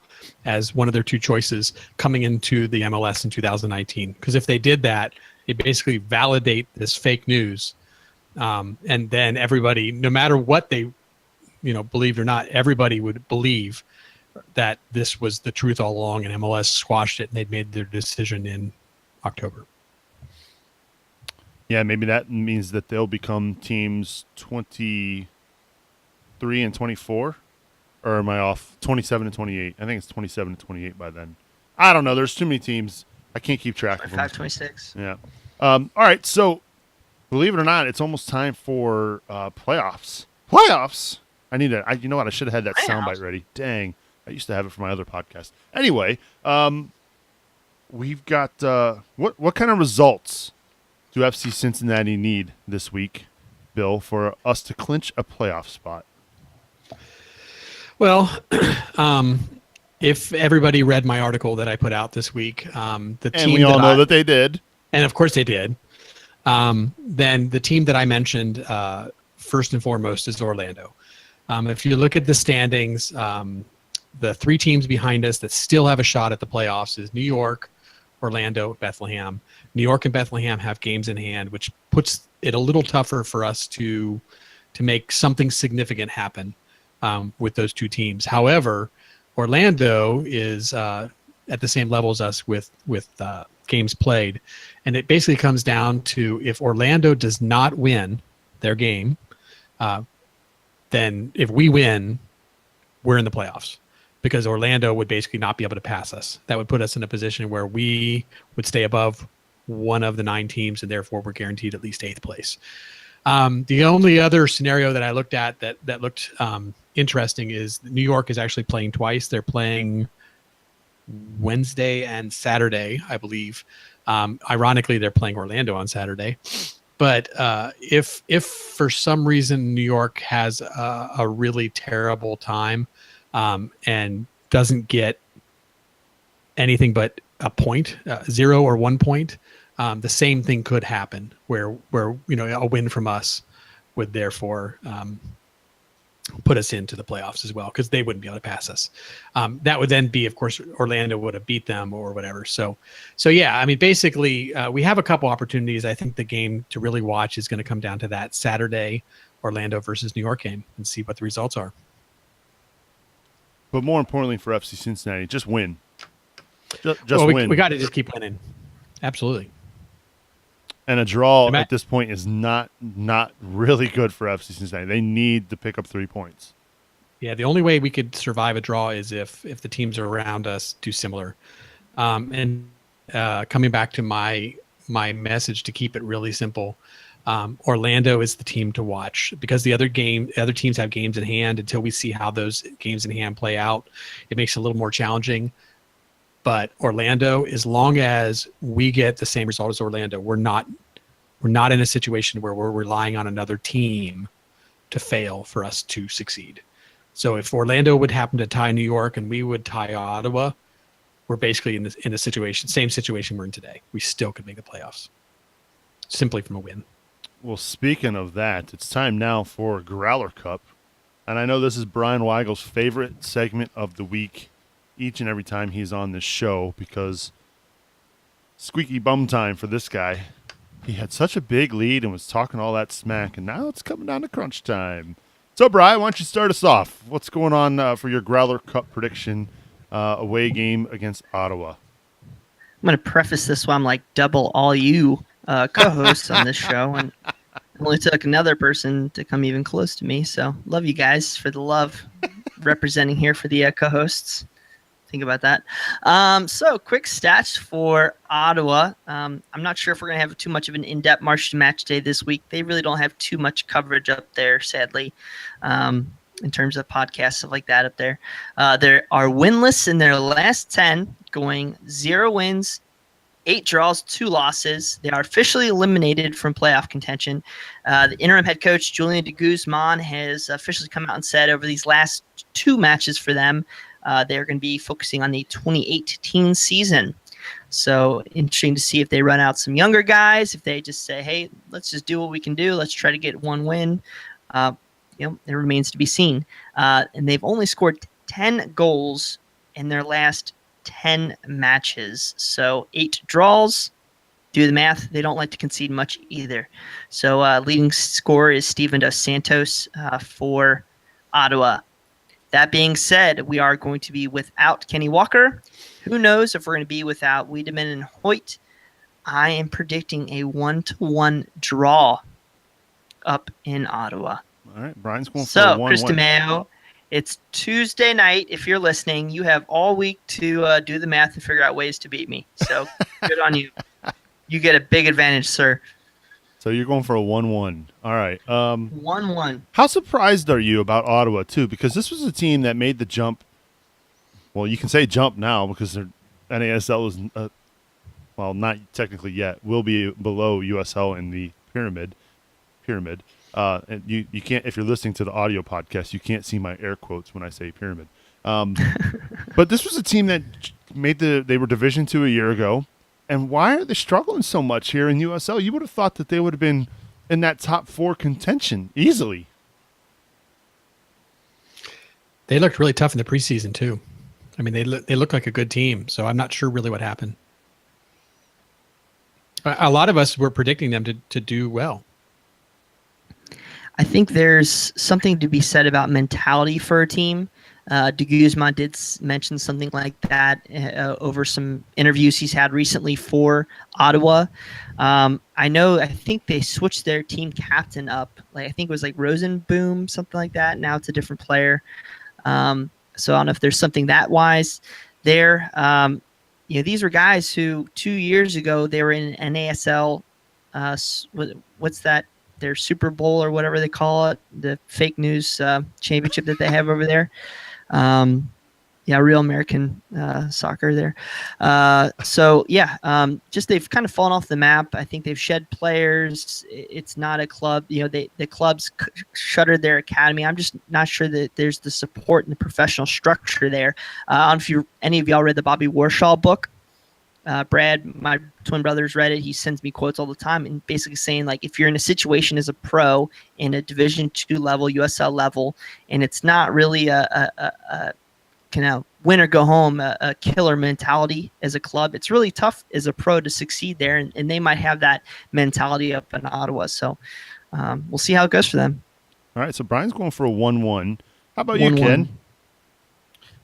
E: as one of their two choices coming into the MLS in 2019. Because if they did that, it basically validate this fake news. And then everybody, no matter what they believed or not, everybody would believe that this was the truth all along, and MLS squashed it and they'd made their decision in October.
B: Yeah, maybe that means that they'll become teams 23 and 24, or am I off? 27 and 28. I think it's 27 and 28 by then. I don't know. There's too many teams. I can't keep track of them.
C: 526.
B: Yeah. All right. So, believe it or not, it's almost time for playoffs. Playoffs. You know what? I should have had that soundbite ready. Dang. I used to have it for my other podcast. Anyway, we've got what kind of results do FC Cincinnati need this week, Bill, for us to clinch a playoff spot?
E: Well, if everybody read my article that I put out this week, know that
B: they did,
E: and of course they did. Then the team that I mentioned first and foremost is Orlando. If you look at the standings, the three teams behind us that still have a shot at the playoffs is New York, Orlando, Bethlehem. New York and Bethlehem have games in hand, which puts it a little tougher for us to make something significant happen with those two teams. However, Orlando is at the same level as us with games played, and it basically comes down to if Orlando does not win their game, then if we win, we're in the playoffs. Because Orlando would basically not be able to pass us. That would put us in a position where we would stay above one of the 9 teams, and therefore we're guaranteed at least 8th place. The only other scenario that I looked at that looked interesting is New York is actually playing twice. They're playing Wednesday and Saturday, I believe. Ironically, they're playing Orlando on Saturday. But if for some reason New York has a really terrible time, and doesn't get anything but a point, 0 or 1 point, the same thing could happen where a win from us would therefore put us into the playoffs as well, because they wouldn't be able to pass us. That would then be, of course, Orlando would have beat them or whatever. So yeah, I mean, basically, we have a couple opportunities. I think the game to really watch is going to come down to that Saturday Orlando versus New York game and see what the results are.
B: But more importantly for FC Cincinnati, just win. Just
E: win. We
B: got
E: to just keep winning. Absolutely.
B: And a draw at this point is not really good for FC Cincinnati. They need to pick up 3 points.
E: Yeah, the only way we could survive a draw is if the teams around us do similar. And coming back to my message to keep it really simple, Orlando is the team to watch because the other teams have games in hand. Until we see how those games in hand play out, it makes it a little more challenging. But Orlando, as long as we get the same result as Orlando, we're not in a situation where we're relying on another team to fail for us to succeed. So if Orlando would happen to tie New York and we would tie Ottawa, we're basically in the same situation we're in today. We still could make the playoffs simply from a win.
B: Well, speaking of that, it's time now for Growler Cup. And I know this is Brian Weigel's favorite segment of the week each and every time he's on this show because squeaky bum time for this guy. he had such a big lead and was talking all that smack, and now it's coming down to crunch time. So, Bri, why don't you start us off? What's going on for your Growler Cup prediction away game against Ottawa?
C: I'm going to preface this while I'm like double all you co-hosts on this show, and it only took another person to come even close to me. So love you guys for the love representing here for the co-hosts. Think about that. So quick stats for Ottawa. I'm not sure if we're going to have too much of an in-depth March to Match Day this week. They really don't have too much coverage up there, sadly, in terms of podcasts, stuff like that up there. They are winless in their last 10, going 0 wins, 8 draws, 2 losses. They are officially eliminated from playoff contention. The interim head coach, Julian de Guzman, has officially come out and said over these last 2 matches for them, they're going to be focusing on the 2018 season. So interesting to see if they run out some younger guys, if they just say, hey, let's just do what we can do. Let's try to get 1 win. It remains to be seen. And they've only scored 10 goals in their last 10 matches. So 8 draws. Do the math. They don't like to concede much either. So leading scorer is Steven Dos Santos for Ottawa. That being said, we are going to be without Kenny Walker. Who knows if we're going to be without Wiedemann and Hoyt. I am predicting a 1-1 draw up in Ottawa.
B: All right, Brian's going for
C: so,
B: a 1-1.
C: Chris DeMeo, it's Tuesday night. If you're listening, you have all week to do the math and figure out ways to beat me. So good on you. You get a big advantage, sir.
B: So you're going for a 1-1. All right.
C: 1-1.
B: How surprised are you about Ottawa, too? Because this was a team that made the jump. Well, you can say jump now because their NASL is, well, not technically yet, will be below USL in the pyramid. And you can't, if you're listening to the audio podcast, you can't see my air quotes when I say pyramid. But this was a team that they were Division II a year ago. And why are they struggling so much here in USL? You would have thought that they would have been in that top 4 contention easily.
E: They looked really tough in the preseason too. I mean, they look like a good team. So I'm not sure really what happened. A lot of us were predicting them to do well.
C: I think there's something to be said about mentality for a team. De Guzman did mention something like that over some interviews he's had recently for Ottawa. I think they switched their team captain up. I think it was like Rosenboom, something like that. Now it's a different player. So I don't know if there's something that wise there. These were guys who 2 years ago they were in NASL. What's that? Their Super Bowl or whatever they call it, the fake news championship that they have over there. Real American soccer there. Just they've kind of fallen off the map. I think they've shed players. It's not a club. The clubs shuttered their academy. I'm just not sure that there's the support and the professional structure there. I don't know if any of y'all read the Bobby Warshaw book. Brad, my twin brother's read it. He sends me quotes all the time and basically saying, like, if you're in a situation as a pro in a Division II level, USL level, and it's not really a kind of win or go home, a killer mentality as a club, it's really tough as a pro to succeed there. And they might have that mentality up in Ottawa. So we'll see how it goes for them.
B: All right. So Brian's going for a 1-1. How about you, Ken?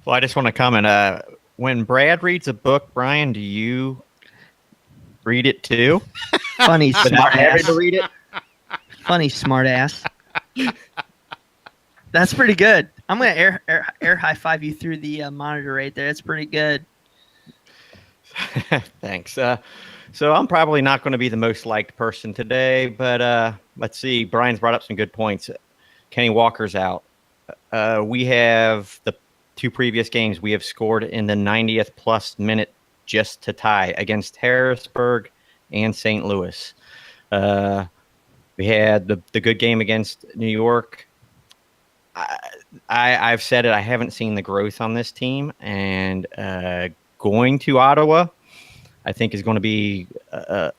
D: Well, I just want to comment. When Brad reads a book, Brian, do you read it too?
C: Funny smart ass.
D: To read it?
C: Funny smart ass. That's pretty good. I'm going to air high five you through the monitor right there. It's pretty good.
D: Thanks. So I'm probably not going to be the most liked person today, but let's see. Brian's brought up some good points. Kenny Walker's out. We have the 2 previous games, we have scored in the 90th plus minute just to tie against Harrisburg and St. Louis. We had the good game against New York. I've said it. I haven't seen the growth on this team, and going to Ottawa, I think is going to be a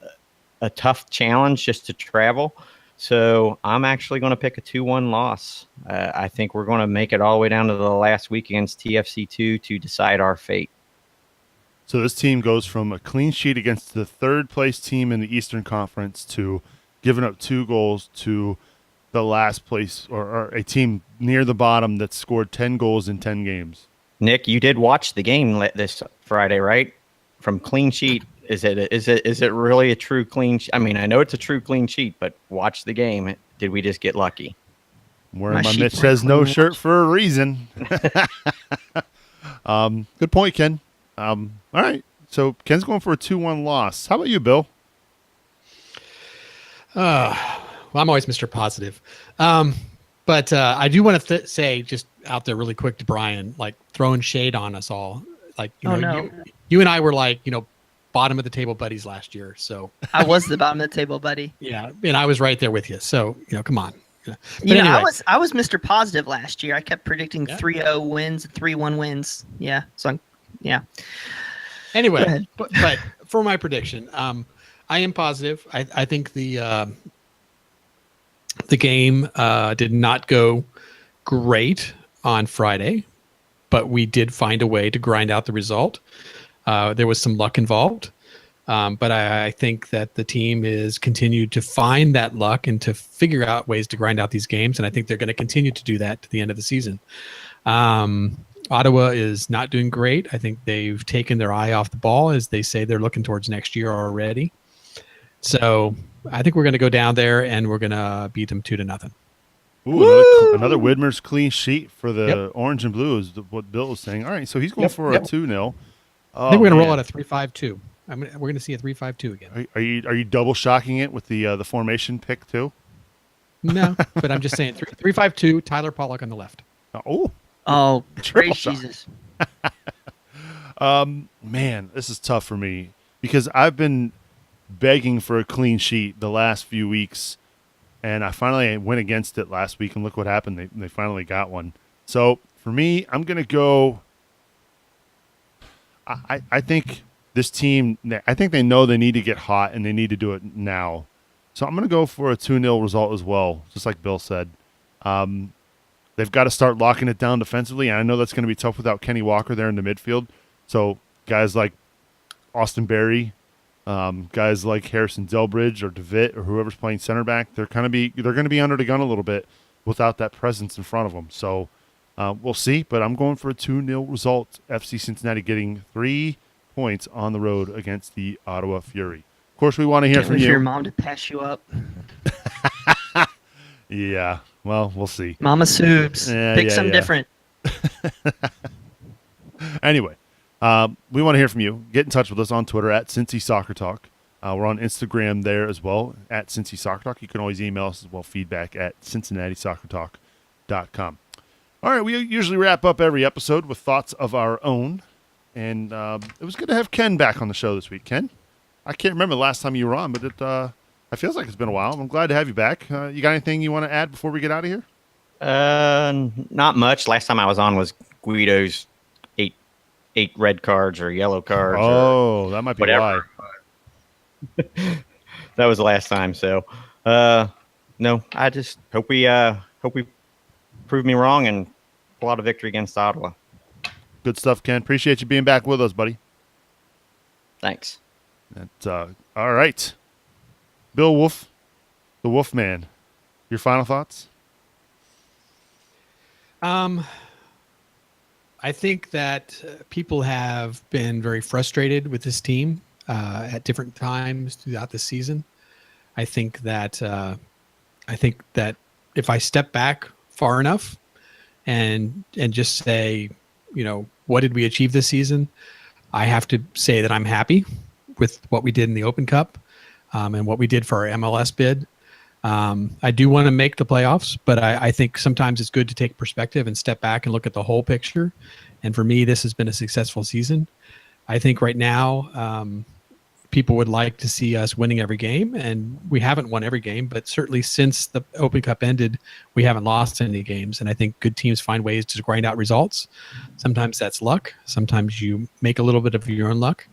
D: tough challenge just to travel. So I'm actually going to pick a 2-1 loss. I think we're going to make it all the way down to the last week against TFC2 to decide our fate.
B: So this team goes from a clean sheet against the third place team in the Eastern Conference to giving up 2 goals to the last place or a team near the bottom that scored 10 goals in 10 games.
D: Nick, you did watch the game this Friday, right? From clean sheet, is it really a true clean sheet? I mean, I know it's a true clean sheet, but watch the game. Did we just get lucky?
B: Wearing my Mitch says no shirt for a reason. Good point, Ken. All right. So Ken's going for a 2-1 loss. How about you, Bill?
E: Well, I'm always Mr. Positive. But I do want to say just out there really quick to Brian, like throwing shade on us all. Like, you and I were like, bottom of the table buddies last year. So
C: I was the bottom of the table buddy.
E: Yeah. And I was right there with you. So, come on. But
C: anyway. I was Mr. Positive last year. I kept predicting 3-0 wins, 3-1 wins. Yeah. So yeah.
E: Anyway, but for my prediction, I am positive. I think the game did not go great on Friday, but we did find a way to grind out the result. There was some luck involved, but I think that the team is continued to find that luck and to figure out ways to grind out these games, and I think they're going to continue to do that to the end of the season. Ottawa is not doing great. I think they've taken their eye off the ball, as they say they're looking towards next year already. So I think we're going to go down there and we're going to beat them 2-0.
B: Ooh, another Widmer's clean sheet for the orange and blue is what Bill was saying. All right, so he's going for a 2-0.
E: I think we're going to roll out a 3-5-2. We're going to see a 3-5-2 again.
B: Are you double shocking it with the formation pick too?
E: No, but I'm just saying 3-5-2. Tyler Pollock on the left.
C: Oh, praise Jesus.
B: Man, this is tough for me because I've been begging for a clean sheet the last few weeks, and I finally went against it last week, and look what happened. They finally got one. So for me, I'm going to go. I think this team, I think they know they need to get hot, and they need to do it now. So I'm going to go for a 2-0 result as well, just like Bill said. They've got to start locking it down defensively, and I know that's going to be tough without Kenny Walker there in the midfield. So guys like Austin Berry, guys like Harrison Delbridge or DeVitt or whoever's playing center back, they're going to be under the gun a little bit without that presence in front of them. So we'll see, but I'm going for a 2-0 result. FC Cincinnati getting 3 points on the road against the Ottawa Fury. Of course, we want to hear from you.
C: Your mom to pass you up.
B: Yeah, well, we'll see.
C: Mama Soobs. Pick something different.
B: Anyway, we want to hear from you. Get in touch with us on Twitter at Cincy Soccer Talk. We're on Instagram there as well at Cincy Soccer Talk. You can always email us as well, feedback at CincinnatiSoccerTalk.com. All right, we usually wrap up every episode with thoughts of our own. And it was good to have Ken back on the show this week. Ken, I can't remember the last time you were on, but it feels like it's been a while. I'm glad to have you back. You got anything you want to add before we get out of here?
D: Not much. Last time I was on was Guido's eight red cards or yellow cards.
B: Oh, that might be
D: whatever. Why. That was the last time. So, no, I just hope we prove me wrong and pull out a victory against Ottawa.
B: Good stuff, Ken. Appreciate you being back with us, buddy.
D: Thanks.
B: All right. Bill Wolf, the Wolf Man. Your final thoughts?
E: I think that people have been very frustrated with this team at different times throughout the season. I think that if I step back far enough and just say, what did we achieve this season? I have to say that I'm happy with what we did in the Open Cup and what we did for our MLS bid. I do want to make the playoffs, but I think sometimes it's good to take perspective and step back and look at the whole picture. And for me, this has been a successful season. I think right now, people would like to see us winning every game, and we haven't won every game, but certainly since the Open Cup ended, we haven't lost any games. And I think good teams find ways to grind out results. Sometimes that's luck. Sometimes you make a little bit of your own luck.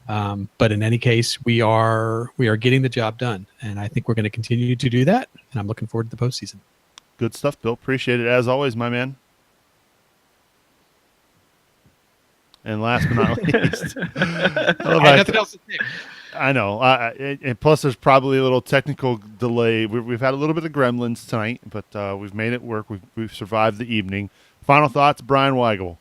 E: But in any case, we are getting the job done, and I think we're going to continue to do that. And I'm looking forward to the postseason.
B: Good stuff, Bill. Appreciate it as always, my man. And last but not least,
E: Nothing else to pick.
B: I know. And plus, there's probably a little technical delay. We've had a little bit of gremlins tonight, but we've made it work. We've survived the evening. Final thoughts, Brian Weigel.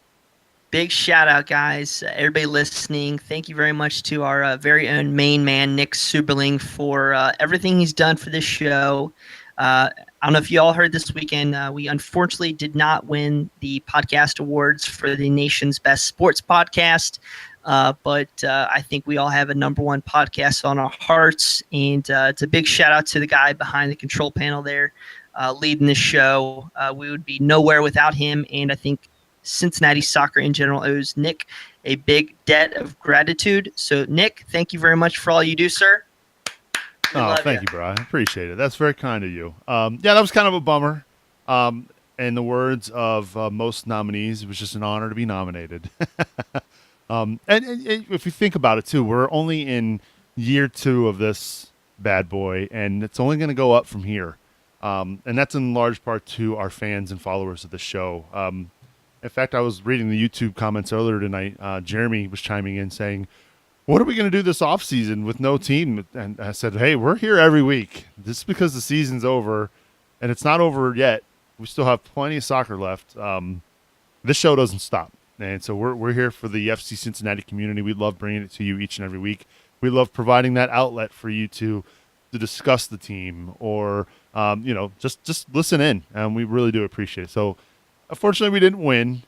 C: Big shout out, guys. Everybody listening. Thank you very much to our very own main man, Nick Suberling, for everything he's done for this show. I don't know if you all heard this weekend. We unfortunately did not win the podcast awards for the nation's best sports podcast. But I think we all have a number one podcast on our hearts. And it's a big shout out to the guy behind the control panel there leading the show. We would be nowhere without him. And I think Cincinnati soccer in general owes Nick a big debt of gratitude. So, Nick, thank you very much for all you do, sir.
B: Thank you, Brian. I appreciate it. That's very kind of you. Yeah, that was kind of a bummer. In the words of most nominees, it was just an honor to be nominated. And if you think about it, too, we're only in year 2 of this bad boy, and it's only going to go up from here. And that's in large part to our fans and followers of the show. In fact, I was reading the YouTube comments earlier tonight. Jeremy was chiming in saying, what are we going to do this offseason with no team? And I said, hey, we're here every week. This is because the season's over, and it's not over yet. We still have plenty of soccer left. This show doesn't stop. And so we're here for the FC Cincinnati community. We love bringing it to you each and every week. We love providing that outlet for you to discuss the team or, just listen in. And we really do appreciate it. So, unfortunately, we didn't win,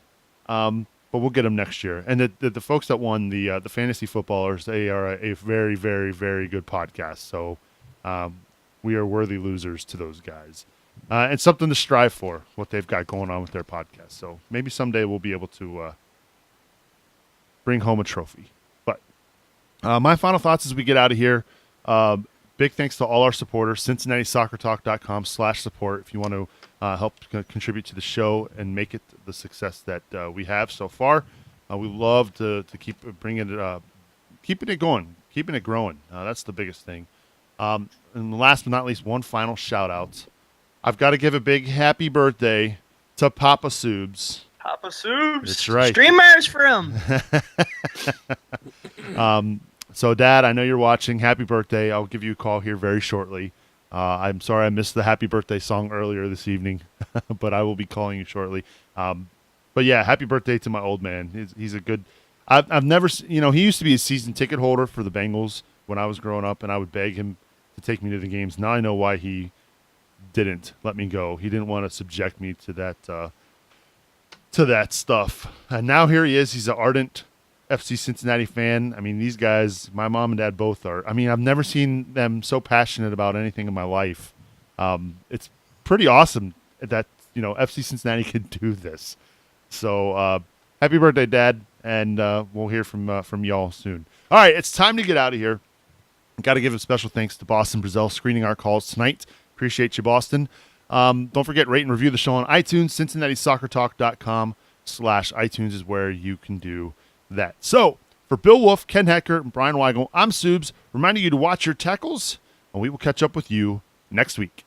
B: but we'll get them next year. And the folks that won, the fantasy footballers, they are a very, very, very good podcast. So we are worthy losers to those guys. And something to strive for, what they've got going on with their podcast. So maybe someday we'll be able to bring home a trophy. But my final thoughts as we get out of here. Big thanks to all our supporters, CincinnatiSoccerTalk.com/support if you want to help contribute to the show and make it the success that we have so far. We love to keep bringing it, keeping it going, keeping it growing. That's the biggest thing. And last but not least, one final shout out. I've got to give a big happy birthday to Papa Soobs.
C: Papa Soobs.
B: That's right.
C: Streamers for him.
B: So, Dad, I know you're watching. Happy birthday. I'll give you a call here very shortly. I'm sorry I missed the happy birthday song earlier this evening, but I will be calling you shortly. But, yeah, happy birthday to my old man. He's a good – I've never – he used to be a season ticket holder for the Bengals when I was growing up, and I would beg him to take me to the games. Now I know why he didn't let me go. He didn't want to subject me to that stuff. And now here he is. He's an ardent FC Cincinnati fan. I mean, these guys, my mom and dad both are. I mean, I've never seen them so passionate about anything in my life. It's pretty awesome that, FC Cincinnati can do this. So happy birthday, Dad, and we'll hear from y'all soon. All right, it's time to get out of here. Got to give a special thanks to Boston Brazil screening our calls tonight. Appreciate you, Boston. Don't forget, rate and review the show on iTunes. CincinnatiSoccerTalk.com/iTunes is where you can do that. So, for Bill Wolf, Ken Hecker, and Brian Weigel, I'm Soobs, reminding you to watch your tackles, and we will catch up with you next week.